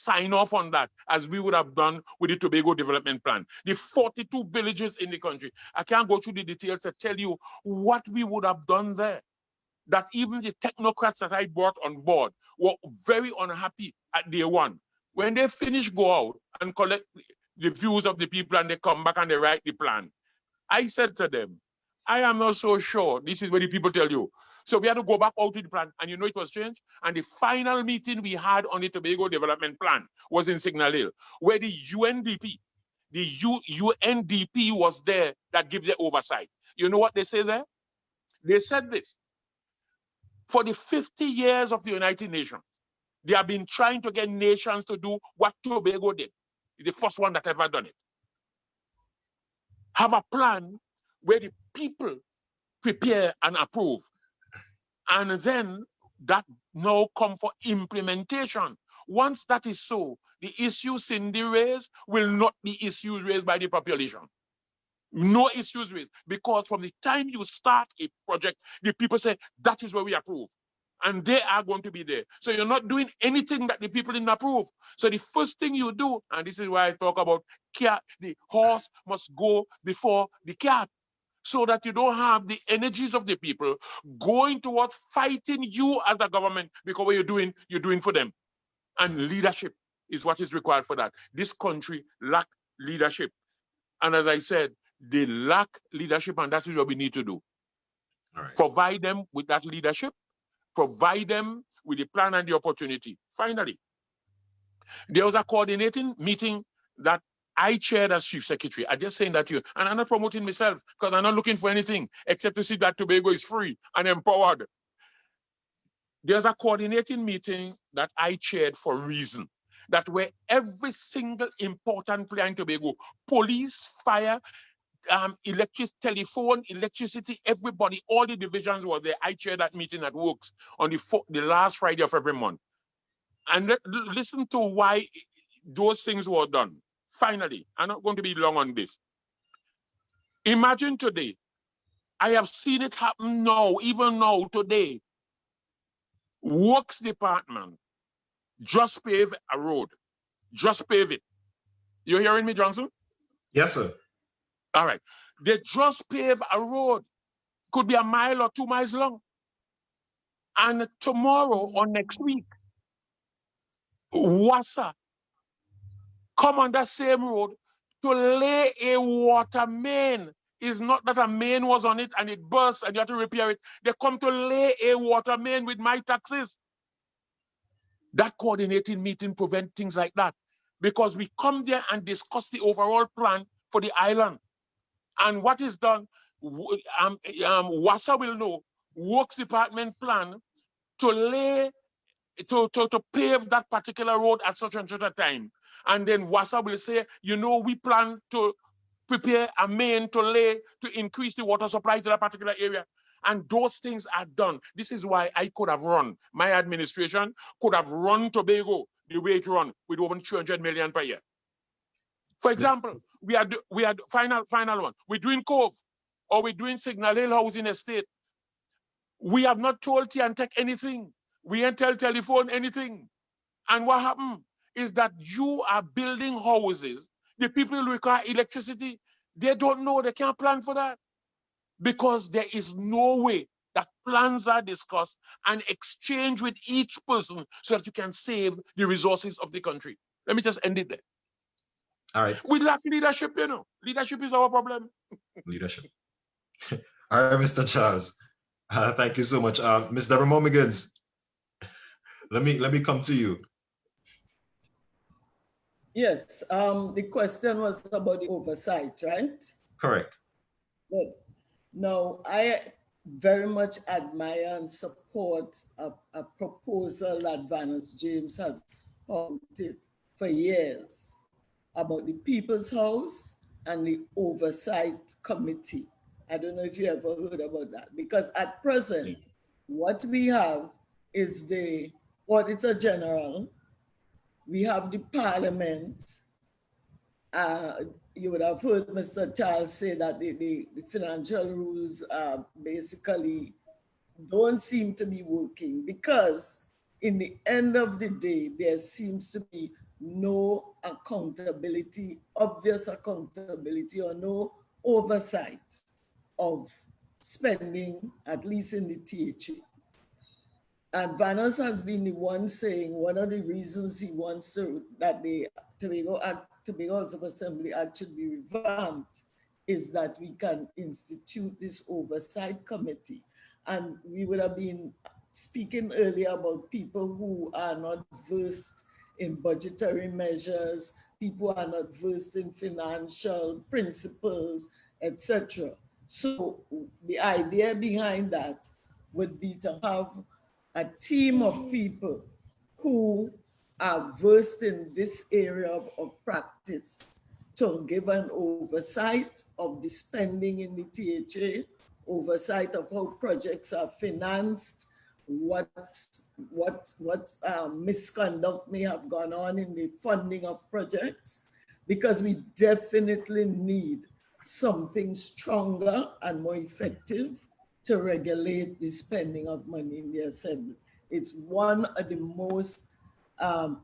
sign off on that, as we would have done with the Tobago Development Plan. The 42 villages in the country. I can't go through the details to tell you what we would have done there. That even the technocrats that I brought on board were very unhappy at day one. When they finish, go out and collect the views of the people, and they come back and they write the plan. I said to them, I am not so sure. This is what the people tell you. So we had to go back out to the plan, and you know it was changed. And the final meeting we had on the Tobago Development Plan was in Signal Hill, where the UNDP was there that gives the oversight. You know what they say there? They said this. For the 50 years of the United Nations, they have been trying to get nations to do what Tobago did. It's the first one that ever done it. Have a plan where the people prepare and approve. And then that now come for implementation. Once that is so, the issues Cindy raised will not be issues raised by the population. No issues raised, because from the time you start a project, the people say, that is where we approve. And they are going to be there. So you're not doing anything that the people didn't approve. So the first thing you do, and this is why I talk about cat, the horse must go before the cat, so that you don't have the energies of the people going towards fighting you as a government, because what you're doing for them. And leadership is what is required for that. This country lack leadership. And as I said, they lack leadership, and that's what we need to do. All right. Provide them with that leadership, provide them with the plan and the opportunity. Finally, there was a coordinating meeting that I chaired as chief secretary. I'm just saying that to you. And I'm not promoting myself, because I'm not looking for anything except to see that Tobago is free and empowered. There's a coordinating meeting that I chaired for a reason. That where every single important player in Tobago, police, fire, telephone, electricity, everybody, all the divisions were there. I chaired that meeting at Works on the last Friday of every month. And listen to why those things were done. Finally, I'm not going to be long on this. Imagine today, I have seen it happen now, even now, today. Works department just pave a road. Just pave it. You hearing me, Johnson? Yes, sir. All right. They just pave a road. Could be a mile or 2 miles long. And tomorrow or next week, WASA come on that same road to lay a water main. It's not that a main was on it and it burst and you have to repair it. They come to lay a water main with my taxes. That coordinating meeting prevent things like that, because we come there and discuss the overall plan for the island. And what is done, WASA will know, Works Department plan to lay, to pave that particular road at such and such a time. And then WASA will say, you know, we plan to prepare a main to lay to increase the water supply to that particular area. And those things are done. This is why I could have run, my administration could have run Tobago the way it run, with over 200 million per year. For example, we are final one. We're doing Cove, or we're doing Signal Hill Housing Estate. We have not told Tiantec anything. We ain't tell Telephone anything. And what happened is that you are building houses. The people who require electricity, they don't know, they can't plan for that. Because there is no way that plans are discussed and exchanged with each person so that you can save the resources of the country. Let me just end it there. All right. We lack leadership, you know. Leadership is our problem. Leadership. All right, Mr. Charles. Thank you so much. Mr. Moore-Miggins, let me come to you. Yes, the question was about the oversight, right? Correct. Good. Now, I very much admire and support a proposal that Vanessa James has supported for years about the People's House and the Oversight Committee. I don't know if you ever heard about that, because at present, what we have is the Auditor General, we have the Parliament. You would have heard Mr. Charles say that the financial rules basically don't seem to be working, because in the end of the day, there seems to be no accountability, obvious accountability, or no oversight of spending, at least in the THA. And Vanos has been the one saying one of the reasons he wants that the Tobago House of Assembly Act should be revamped is that we can institute this oversight committee. And we would have been speaking earlier about people who are not versed in budgetary measures, people who are not versed in financial principles, etc. So the idea behind that would be to have a team of people who are versed in this area of practice to give an oversight of the spending in the THA oversight of how projects are financed, what misconduct may have gone on in the funding of projects, because we definitely need something stronger and more effective to regulate the spending of money in the assembly. It's one of the most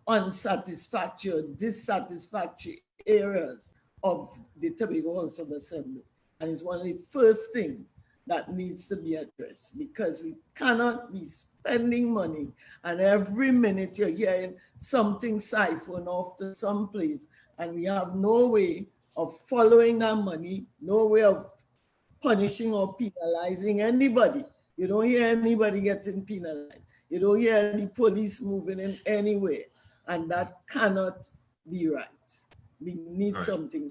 unsatisfactory or dissatisfactory areas of the Tobago House of Assembly. And it's one of the first things that needs to be addressed, because we cannot be spending money and every minute you're hearing something siphoned off to some place, and we have no way of following that money, no way of punishing or penalizing anybody. You don't hear anybody getting penalized. You don't hear any police moving in anywhere, and that cannot be right. We need something.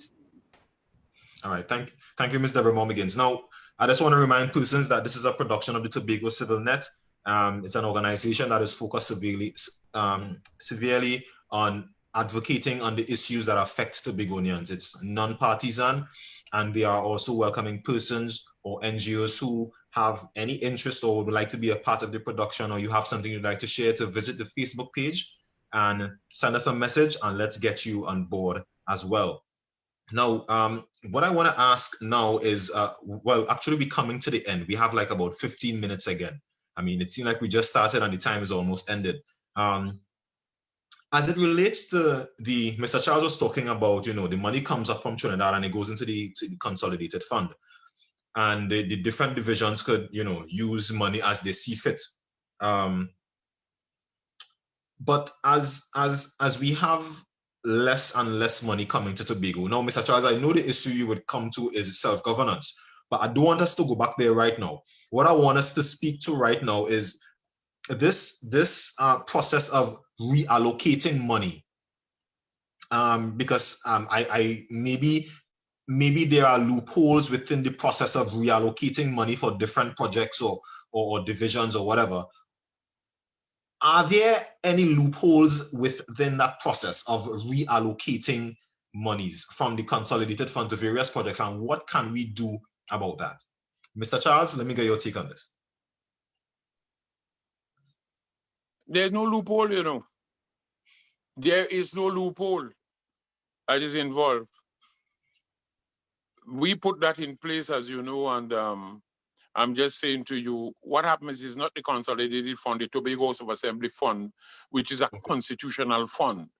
All right, thank you, Ms. Deborah Moore-Miggins. Now, I just want to remind persons that this is a production of the Tobago Civil Net. It's an organization that is focused severely on advocating on the issues that affect Tobagonians. It's non-partisan, and we are also welcoming persons or NGOs who have any interest or would like to be a part of the production, or you have something you'd like to share, to visit the Facebook page and send us a message, and let's get you on board as well. Now, what I want to ask now is, well, actually we're coming to the end. We have like about 15 minutes again. I mean, it seemed like we just started and the time is almost ended. As it relates to Mr. Charles was talking about, the money comes up from Trinidad and it goes into the consolidated fund. And the different divisions could, use money as they see fit. But as we have less and less money coming to Tobago. Now, Mr. Charles, I know the issue you would come to is self-governance, but I don't want us to go back there right now. What I want us to speak to right now is this process of reallocating money, because I maybe there are loopholes within the process of reallocating money for different projects or divisions or whatever. Are there any loopholes within that process of reallocating monies from the consolidated fund to various projects, and what can we do about that? Mr. Charles, let me get your take on this. There's no loophole, There is no loophole that is involved. We put that in place, as you know, and I'm just saying to you, what happens is not the consolidated fund, the Tobago House of Assembly fund, which is a constitutional fund.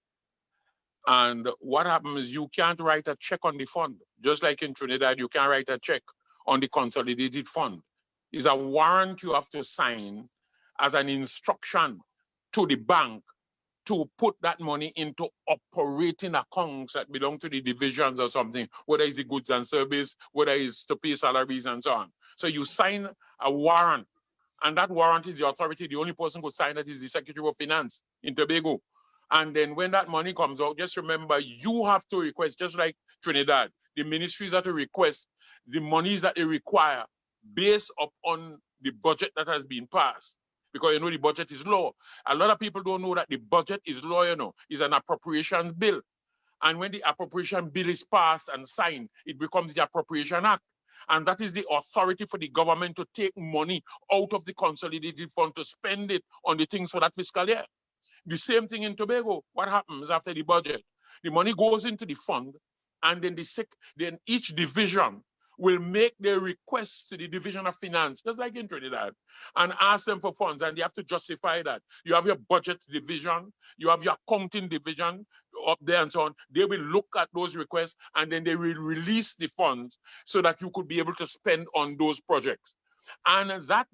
And what happens is you can't write a check on the fund. Just like in Trinidad, you can't write a check on the consolidated fund. It's a warrant you have to sign as an instruction to the bank to put that money into operating accounts that belong to the divisions or something, whether it's the goods and service, whether it's to pay salaries and so on. So you sign a warrant, and that warrant is the authority. The only person who could sign it is the Secretary of Finance in Tobago. And then when that money comes out, just remember, you have to request, just like Trinidad, the ministries have to request the monies that they require based upon the budget that has been passed. Because the budget is law. A lot of people don't know that the budget is law, is an appropriations bill. And when the appropriation bill is passed and signed, it becomes the Appropriation Act. And that is the authority for the government to take money out of the consolidated fund to spend it on the things for that fiscal year. The same thing in Tobago. What happens after the budget? The money goes into the fund, and then then each division will make their requests to the Division of Finance, just like in Trinidad, and ask them for funds, and they have to justify that. You have your budget division, you have your accounting division up there and so on. They will look at those requests, and then they will release the funds so that you could be able to spend on those projects. And that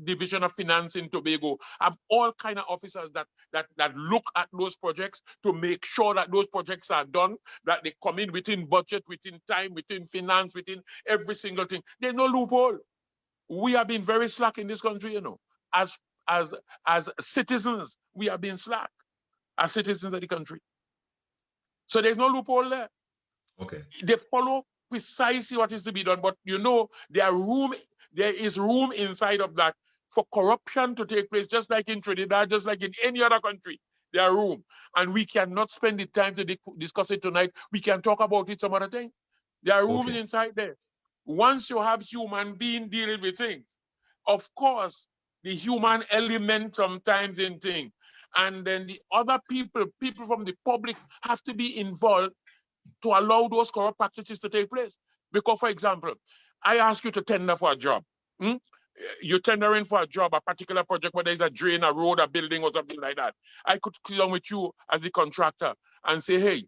Division of Finance in Tobago have all kind of officers that look at those projects to make sure that those projects are done, that they come in within budget, within time, within finance, within every single thing. There's no loophole. We have been very slack in this country, As citizens, we have been slack as citizens of the country. So there's no loophole there. Okay. They follow precisely what is to be done, but there is room inside of that for corruption to take place, just like in Trinidad, just like in any other country. There are room. And we cannot spend the time to discuss it tonight. We can talk about it some other time. There are room inside there. once you have human being dealing with things, of course, the human element sometimes in things, and then the other people from the public have to be involved to allow those corrupt practices to take place. Because, for example, I ask you to tender for a job. You're tendering for a job, a particular project, whether it's a drain, a road, a building, or something like that. I could sit down with you as the contractor and say, hey,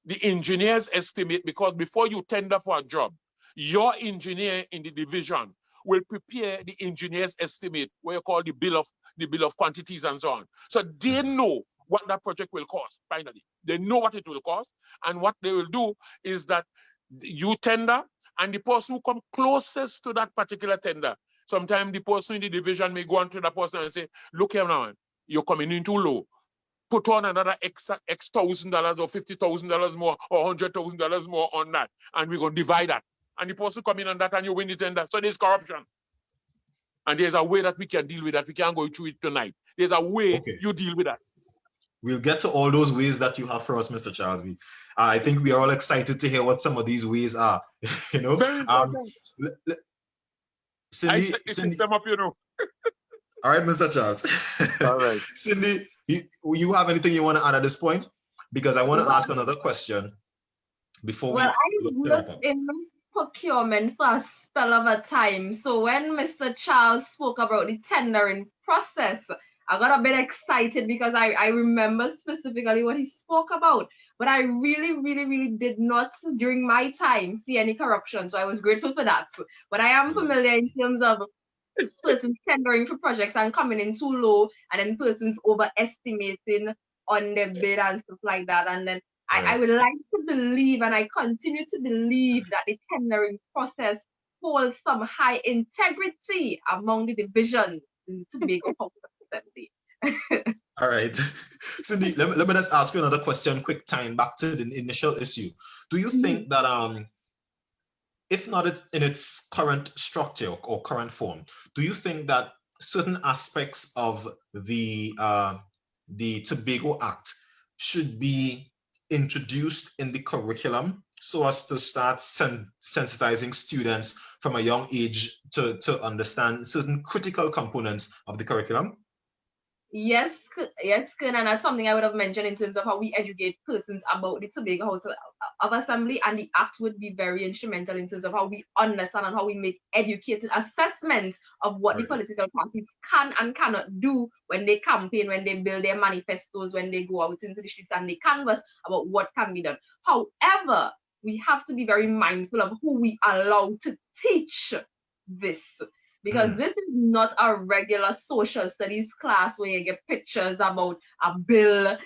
the engineers estimate, because before you tender for a job, your engineer in the division will prepare the engineer's estimate, what you call the bill of quantities and so on. So they know what that project will cost. Finally, they know what it will cost, and what they will do is that you tender, and the person who come closest to that particular tender, sometimes the person in the division may go on to the person and say, look here now, you're coming in too low. Put on another X $1,000 or $50,000 more or $100,000 more on that, and we're going to divide that. And the person come in on that and you win the tender. So there's corruption. And there's a way that we can deal with that. We can't go through it tonight. There's a way you deal with that. We'll get to all those ways that you have for us, Mr. Charles. I think we are all excited to hear what some of these ways are. You know, Cindy, sum up, you know. All right, Mr. Charles. All right. Cindy, you have anything you want to add at this point? Because I want to ask another question before I worked in procurement for a spell of a time. So when Mr. Charles spoke about the tendering process, I got a bit excited because I remember specifically what he spoke about. But I really did not, during my time, see any corruption. So I was grateful for that. But I am familiar in terms of persons tendering for projects and coming in too low, and then persons overestimating on their bid and stuff like that. And then I would like to believe, and I continue to believe, that the tendering process holds some high integrity among the divisions in Tobago House of Assembly. All right. Cindy, let me just ask you another question, quick time back to the initial issue. Do you think that if not in its current structure or current form, do you think that certain aspects of the Tobago Act should be introduced in the curriculum so as to start sensitizing students from a young age to understand certain critical components of the curriculum? Yes, and that's something I would have mentioned in terms of how we educate persons about the Tobago House of Assembly, and the Act would be very instrumental in terms of how we understand and how we make educated assessments of what the political parties can and cannot do when they campaign, when they build their manifestos, when they go out into the streets and they canvass about what can be done. However, we have to be very mindful of who we allow to teach this. Because this is not a regular social studies class where you get pictures about a bill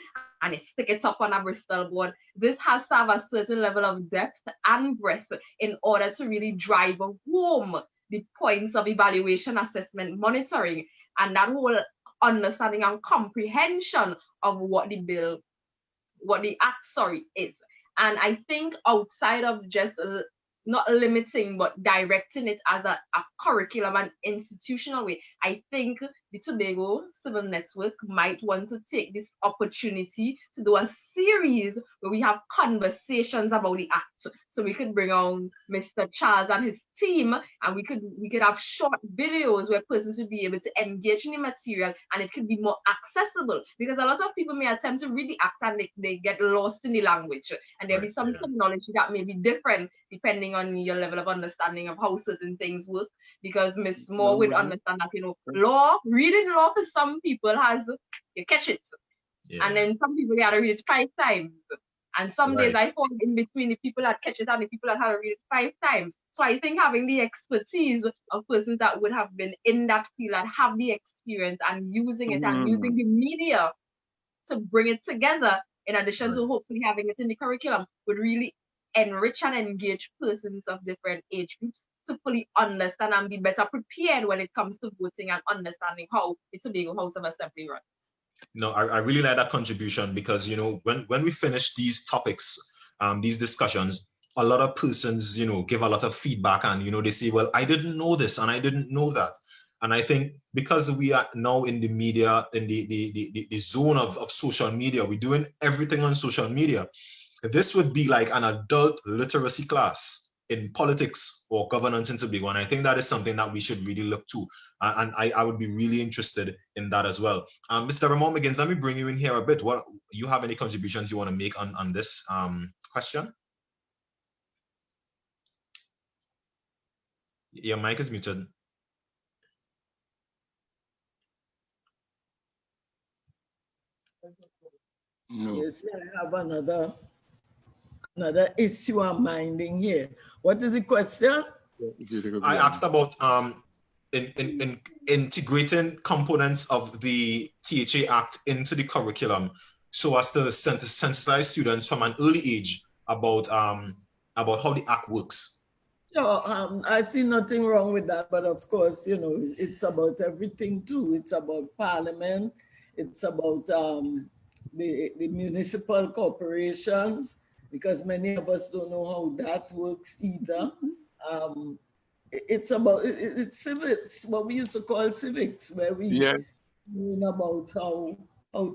and you stick it up on a Bristol board. This has to have a certain level of depth and breadth in order to really drive home the points of evaluation, assessment, monitoring, and that whole understanding and comprehension of what the act is. And I think outside of just not limiting, but directing it as a curriculum and institutional way, I think the Tobago Civil Network might want to take this opportunity to do a series where we have conversations about the Act. So we could bring on Mr. Charles and his team, and we could have short videos where persons would be able to engage in the material, and it could be more accessible, because a lot of people may attempt to read the Act and they get lost in the language, and there'll be some terminology that may be different depending on your level of understanding of how certain things work. Because Miss Moore would understand that, reading law for some people you catch it. And then some people you had to read it 5 times. And some days I fall in between the people that catch it and the people that had to read it 5 times. So I think having the expertise of persons that would have been in that field and have the experience and using it and using the media to bring it together, in addition to hopefully having it in the curriculum, would really enrich and engage persons of different age groups to fully understand and be better prepared when it comes to voting and understanding how the Tobago House of Assembly runs. No, I really like that contribution, because, when we finish these topics, these discussions, a lot of persons, give a lot of feedback, and, they say, well, I didn't know this and I didn't know that. And I think because we are now in the media, in the zone of social media, we're doing everything on social media. This would be like an adult literacy class in politics or governance in Tobago. And I think that is something that we should really look to. And I would be really interested in that as well. Mr. Moore-Miggins, let me bring you in here a bit. What you have any contributions you want to make on this question? Your mic is muted. No. Yes, I have another issue I'm minding here. What is the question? I asked about in integrating components of the THA Act into the curriculum so as to sensitize students from an early age about how the Act works. Sure, I see nothing wrong with that, but of course, you know, it's about everything too. It's about Parliament, it's about the municipal corporations, because many of us don't know how that works either. It's about it's civics, what we used to call civics, where we learn about how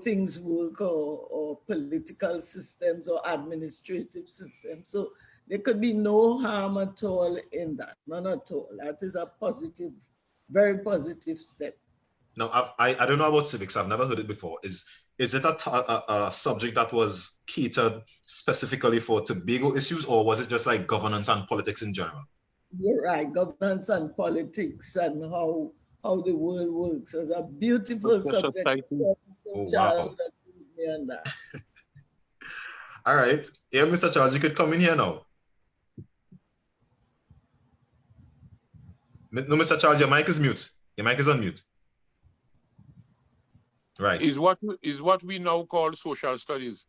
things work, or political systems or administrative systems. So there could be no harm at all in that, none at all. That is a positive, very positive step. Now, I don't know about civics. I've never heard it before. Is it a subject that was catered specifically for Tobago issues, or was it just like governance and politics in general? You're right, governance and politics and how the world works. It's a beautiful subject. Oh, wow. All right. Yeah, Mr. Charles, you could come in here now. No, Mr. Charles, your mic is mute. Your mic is on mute. Right. Is what we now call social studies.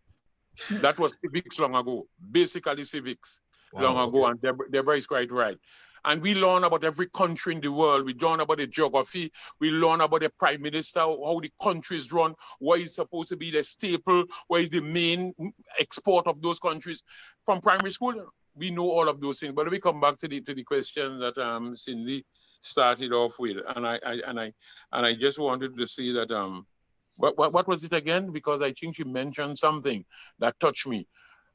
That was civics long ago, basically civics long ago, and Deborah is quite right. And we learn about every country in the world. We learn about the geography. We learn about the prime minister, how the country is run, what is supposed to be the staple, what is the main export of those countries. From primary school, we know all of those things. But we come back to the question that Cindy started off with, and I just wanted to say that what was it again? Because I think she mentioned something that touched me,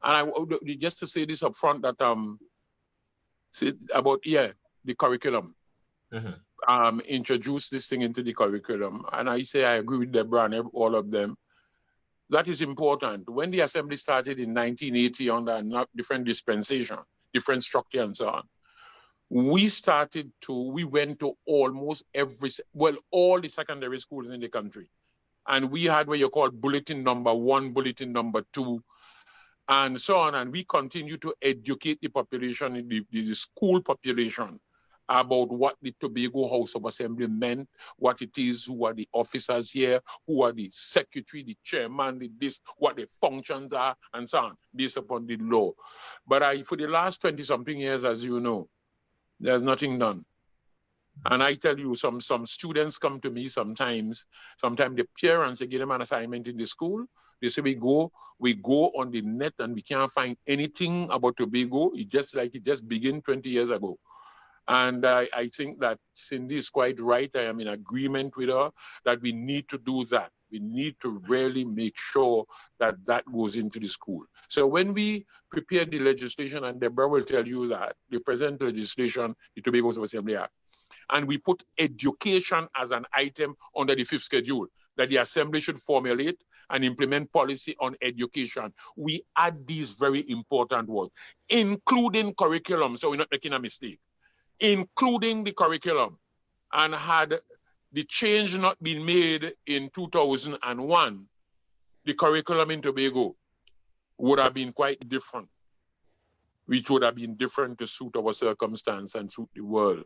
and just to say this up front that about the curriculum. Introduce this thing into the curriculum, and I say I agree with Deborah and all of them. That is important. When the assembly started in 1980 under different dispensation, different structure and so on, we went to almost all the secondary schools in the country. And we had what you call bulletin number 1, bulletin number 2, and so on. And we continue to educate the population, the school population, about what the Tobago House of Assembly meant, what it is, who are the officers here, who are the secretary, the chairman, what the functions are, and so on, based upon the law. But for the last 20-something years, as you know, there's nothing done. And I tell you, some students come to me sometimes the parents, they give them an assignment in the school. They say, we go on the net and we can't find anything about Tobago. It just began 20 years ago. And I think that Cindy is quite right. I am in agreement with her that we need to do that. We need to really make sure that goes into the school. So when we prepare the legislation, and Deborah will tell you that the present legislation, the Tobago House of Assembly Act, and we put education as an item under the 5th schedule, that the Assembly should formulate and implement policy on education. We add these very important words, including curriculum, so we're not making a mistake, including the curriculum. And had the change not been made in 2001, the curriculum in Tobago would have been quite different, which would have been different to suit our circumstance and suit the world.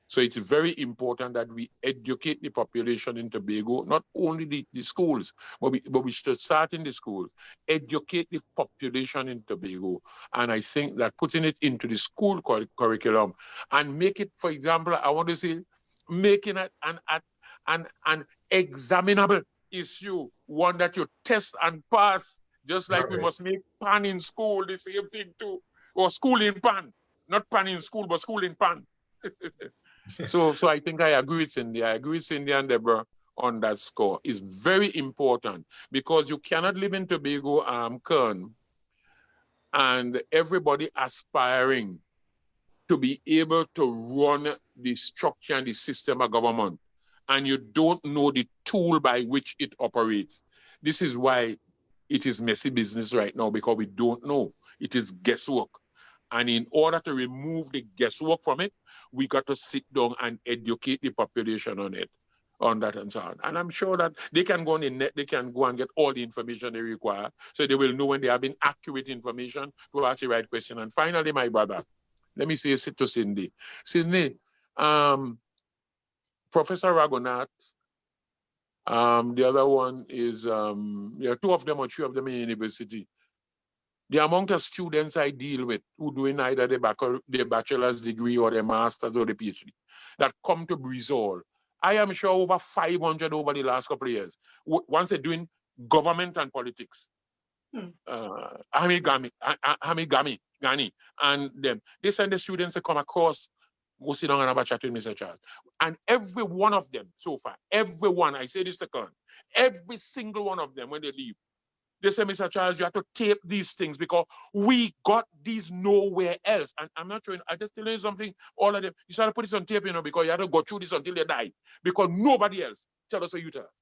So it's very important that we educate the population in Tobago, not only the schools, but we should start in the schools, educate the population in Tobago. And I think that putting it into the school curriculum and make it, for example, I want to say, making it an examinable issue, one that you test and pass, just like we must make PAN in school, the same thing too, or school in PAN, not PAN in school, but school in PAN. So I think I agree with Cindy. I agree with Cindy and Deborah on that score. It's very important because you cannot live in Tobago, Kern, and everybody aspiring to be able to run the structure and the system of government, and you don't know the tool by which it operates. This is why it is messy business right now, because we don't know. It is guesswork. And in order to remove the guesswork from it, we got to sit down and educate the population on it, on that and so on. And I'm sure that they can go on the net, they can go and get all the information they require, so they will know when they have been accurate information to ask the right question. And finally, my brother, let me say to Cindy. Cindy, Professor Ragonath, the other one is, two of them or three of them in university. The amount of students I deal with who doing either their bachelor's degree or their master's or the PhD that come to Brizol, I am sure over 500 over the last couple of years. Once they're doing government and politics, Gani, and them, they send the students to come across, go sit down and have a chat with Mr. Charles. And every one of them so far, every one, I say this to Kern, every single one of them, when they leave, they say, Mr. Charles, you have to tape these things because we got these nowhere else. And I'm not showing, I just telling you something, all of them, you start to put this on tape, because you have to go through this until they die. Because nobody else. Tell us what you tell us.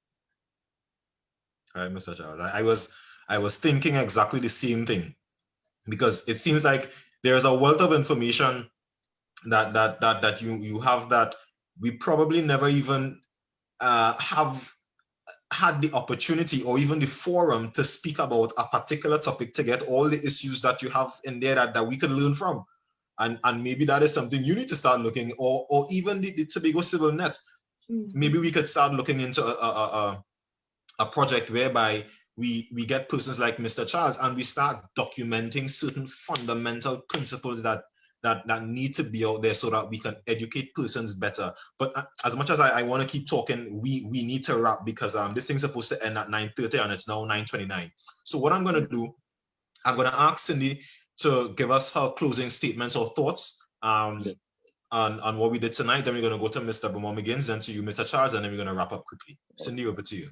All right, Mr. Charles. I was thinking exactly the same thing, because it seems like there's a wealth of information that you have that we probably never even have had the opportunity or even the forum to speak about a particular topic, to get all the issues that you have in there that we can learn from. And maybe that is something you need to start looking, or even the Tobago Civil Net. Maybe we could start looking into a project whereby we get persons like Mr. Charles and we start documenting certain fundamental principles that need to be out there so that we can educate persons better. But as much as I want to keep talking, we need to wrap, because this thing's supposed to end at 9:30 and it's now 9:29. So what I'm going to do, I'm going to ask Cindy to give us her closing statements or thoughts on what we did tonight. Then we're going to go to Mr. Moore-Miggins, then to you, Mr. Charles, and then we're going to wrap up quickly. Cindy, over to you.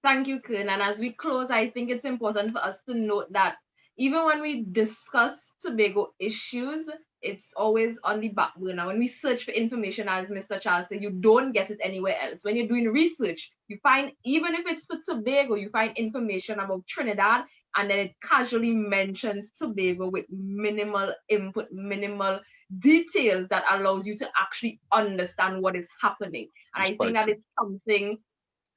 Thank you, Kern. And as we close, I think it's important for us to note that even when we discuss Tobago issues, it's always on the back burner. When we search for information, as Mr. Charles said, you don't get it anywhere else. When you're doing research, you find, even if it's for Tobago, you find information about Trinidad, and then it casually mentions Tobago with minimal input, minimal details that allows you to actually understand what is happening. And I think that it's something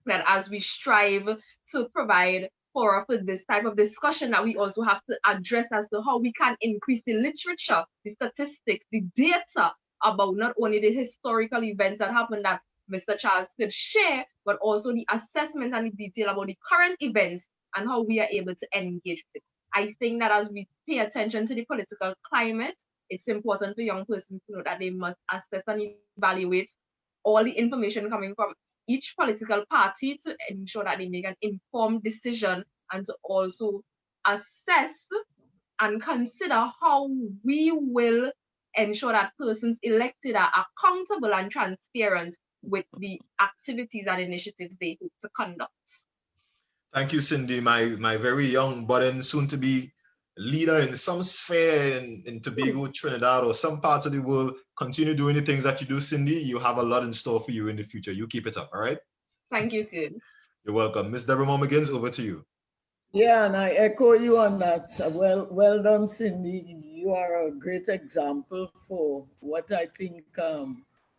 that, as we strive to provide for this type of discussion, that we also have to address as to how we can increase the literature, the statistics, the data about not only the historical events that happened that Mr. Charles could share, but also the assessment and the detail about the current events and how we are able to engage with it. I think that as we pay attention to the political climate, it's important for young persons to know that they must assess and evaluate all the information coming from each political party to ensure that they make an informed decision, and to also assess and consider how we will ensure that persons elected are accountable and transparent with the activities and initiatives they hope to conduct. Thank you, Cindy, my very young but then soon to be leader in some sphere in Tobago, Trinidad, or some parts of the world. Continue doing the things that you do, Cindy. You have a lot in store for you in the future. You keep it up, all right? Thank you, Kern. You're welcome. Ms. Deborah Moore-Miggins, over to you. Yeah, and I echo you on that. Well done, Cindy. You are a great example for what I think,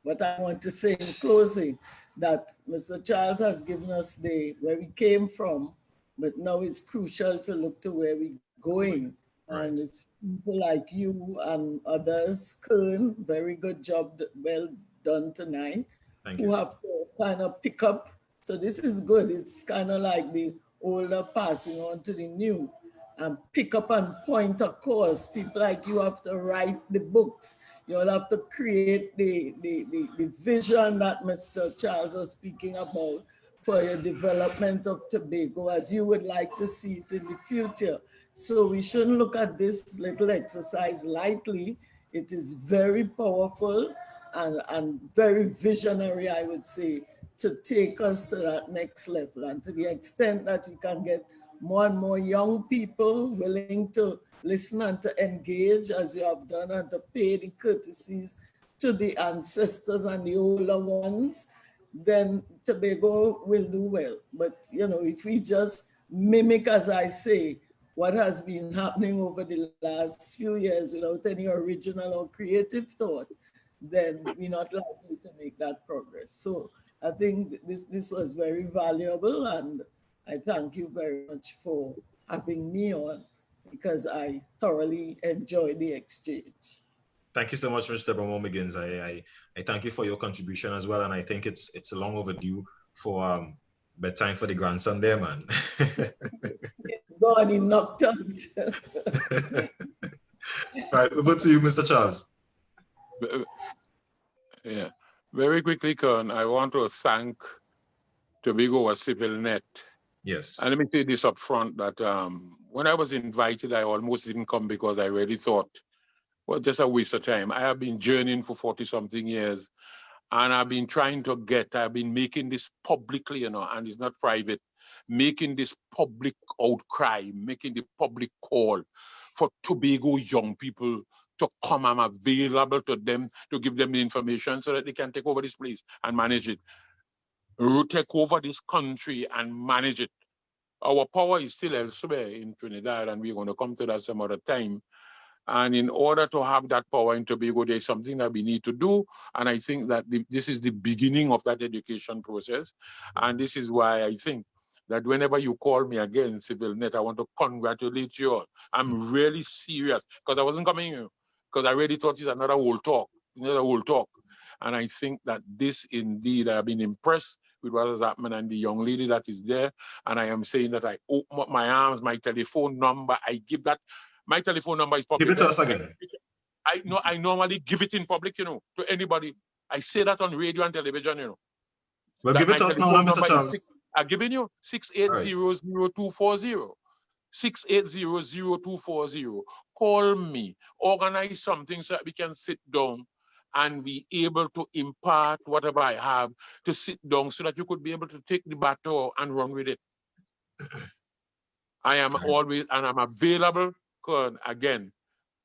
what I want to say in closing, that Mr. Charles has given us where we came from, but now it's crucial to look to where we're going. Right. And it's people like you and others, Kern, very good job, well done tonight, who have to kind of pick up. So this is good. It's kind of like the older passing on to the new, and pick up and point a course. People like you have to write the books. You'll have to create the vision that Mr. Charles was speaking about for your development of Tobago as you would like to see it in the future. So we shouldn't look at this little exercise lightly. It is very powerful and very visionary, I would say, to take us to that next level. And to the extent that we can get more and more young people willing to listen and to engage as you have done and to pay the courtesies to the ancestors and the older ones, then Tobago will do well. But, you know, if we just mimic, as I say, what has been happening over the last few years without any original or creative thought, then we're not likely to make that progress. So I think this was very valuable, and I thank you very much for having me on because I thoroughly enjoyed the exchange. Thank you so much, Mr. Moore-Miggins. I thank you for your contribution as well, and I think it's long overdue for bedtime for the grandson there, man. It's gone, he knocked out. Right, over to you, Mr. Charles. Yeah, very quickly, Kern, I want to thank Tobago Civil Net. Yes. And let me say this up front that when I was invited, I almost didn't come because I really thought, well, just a waste of time. I have been journeying for 40-something years, and I've been making this publicly, you know, and it's not private, making this public outcry, making the public call for Tobago young people to come. I'm available to them to give them the information so that they can take over this place and manage it. Take over this country and manage it. Our power is still elsewhere in Trinidad, and we're going to come to that some other time. And in order to have that power in Tobago, there's something that we need to do. And I think that this is the beginning of that education process. And this is why I think that whenever you call me again, Civil Net, I want to congratulate you all. I'm really serious because I wasn't coming here because I really thought it's another whole talk, And I think that this indeed, I've been impressed with what has happened and the young lady that is there. And I am saying that I open up my arms, my telephone number, I give that. My telephone number is public. Give it to us again. I normally give it in public, you know, to anybody. I say that on radio and television, you know. Well, give it to us now, Mr. Charles. I'm giving you 680-0240. 680-0240. Call me, organize something so that we can sit down and be able to impart whatever I have to sit down so that you could be able to take the baton and run with it. I am always, and I'm available, again,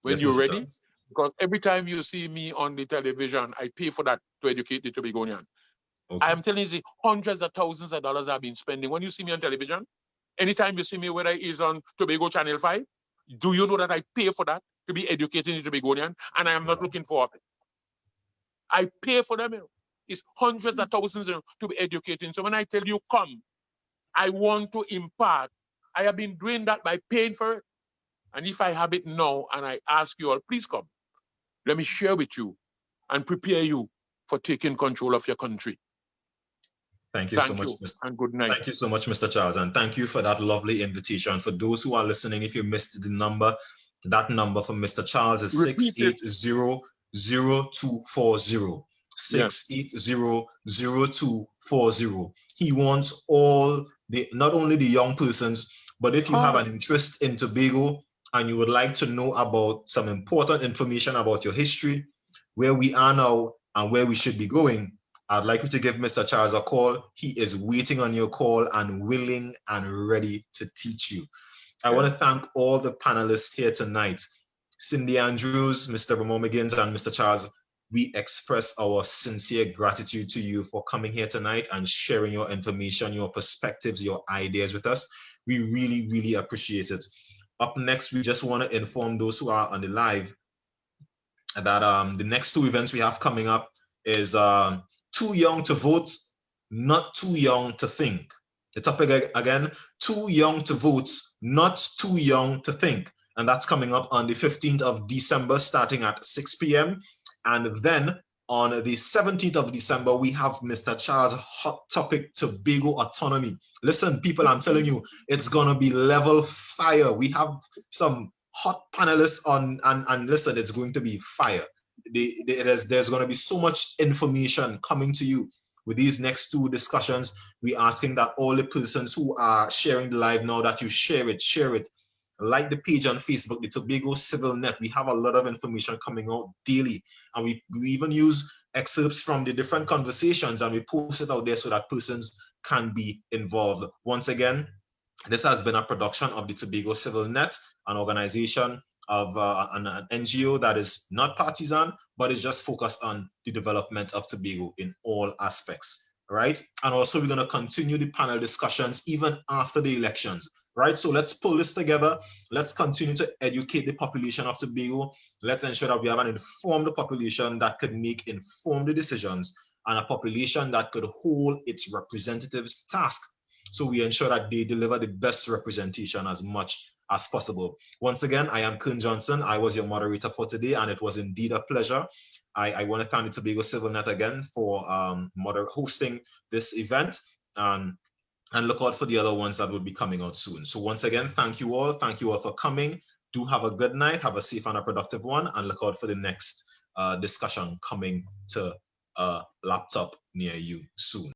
when you're ready. Charles. Because every time you see me on the television, I pay for that to educate the Tobagonian. Okay. I am telling you, hundreds of thousands of dollars I've been spending. When you see me on television, anytime you see me, whether it is on Tobago Channel 5, do you know that I pay for that to be educating the Tobagonian? And I am not looking for it. I pay for them. You know. It's hundreds of thousands to be educating. So when I tell you come, I want to impart. I have been doing that by paying for it. And if I have it now and I ask you all, please come. Let me share with you and prepare you for taking control of your country. Thank you so much, and good night. Thank you so much, Mr. Charles, and thank you for that lovely invitation. For those who are listening, if you missed the number, that number for Mr. Charles is 680-0240. 680-0240. He wants not only the young persons, but if you have an interest in Tobago and you would like to know about some important information about your history, where we are now and where we should be going, I'd like you to give Mr. Charles a call. He is waiting on your call and willing and ready to teach you. I want to thank all the panelists here tonight. Cindy Andrews, Mr. Moore-Miggins, and Mr. Charles, we express our sincere gratitude to you for coming here tonight and sharing your information, your perspectives, your ideas with us. We really, really appreciate it. Up next, we just want to inform those who are on the live that the next two events we have coming up is Too Young to Vote, Not Too Young to Think. The topic again, Too Young to Vote, Not Too Young to Think. And that's coming up on the 15th of December, starting at 6 p.m. And then on the 17th of December, we have Mr. Charles' hot topic, Tobago autonomy. Listen, people, I'm telling you, it's going to be level fire. We have some hot panelists on, and listen, it's going to be fire. There's going to be so much information coming to you with these next two discussions. We're asking that all the persons who are sharing the live now, that you share it. Like the page on Facebook, the Tobago Civil Net. We have a lot of information coming out daily. And we even use excerpts from the different conversations and we post it out there so that persons can be involved. Once again, This has been a production of the Tobago Civil Net, an organization of an NGO that is not partisan, but is just focused on the development of Tobago in all aspects, right? And also we're going to continue the panel discussions even after the elections, right? So let's pull this together. Let's continue to educate the population of Tobago. Let's ensure that we have an informed population that could make informed decisions, and a population that could hold its representatives' task, so we ensure that they deliver the best representation as much as possible. Once again, I am Kern Johnson. I was your moderator for today, and it was indeed a pleasure. I want to thank the Tobago Civil Net again for hosting this event, and look out for the other ones that will be coming out soon. So once again, thank you all. Thank you all for coming. Do have a good night. Have a safe and a productive one, and look out for the next discussion coming to a laptop near you soon.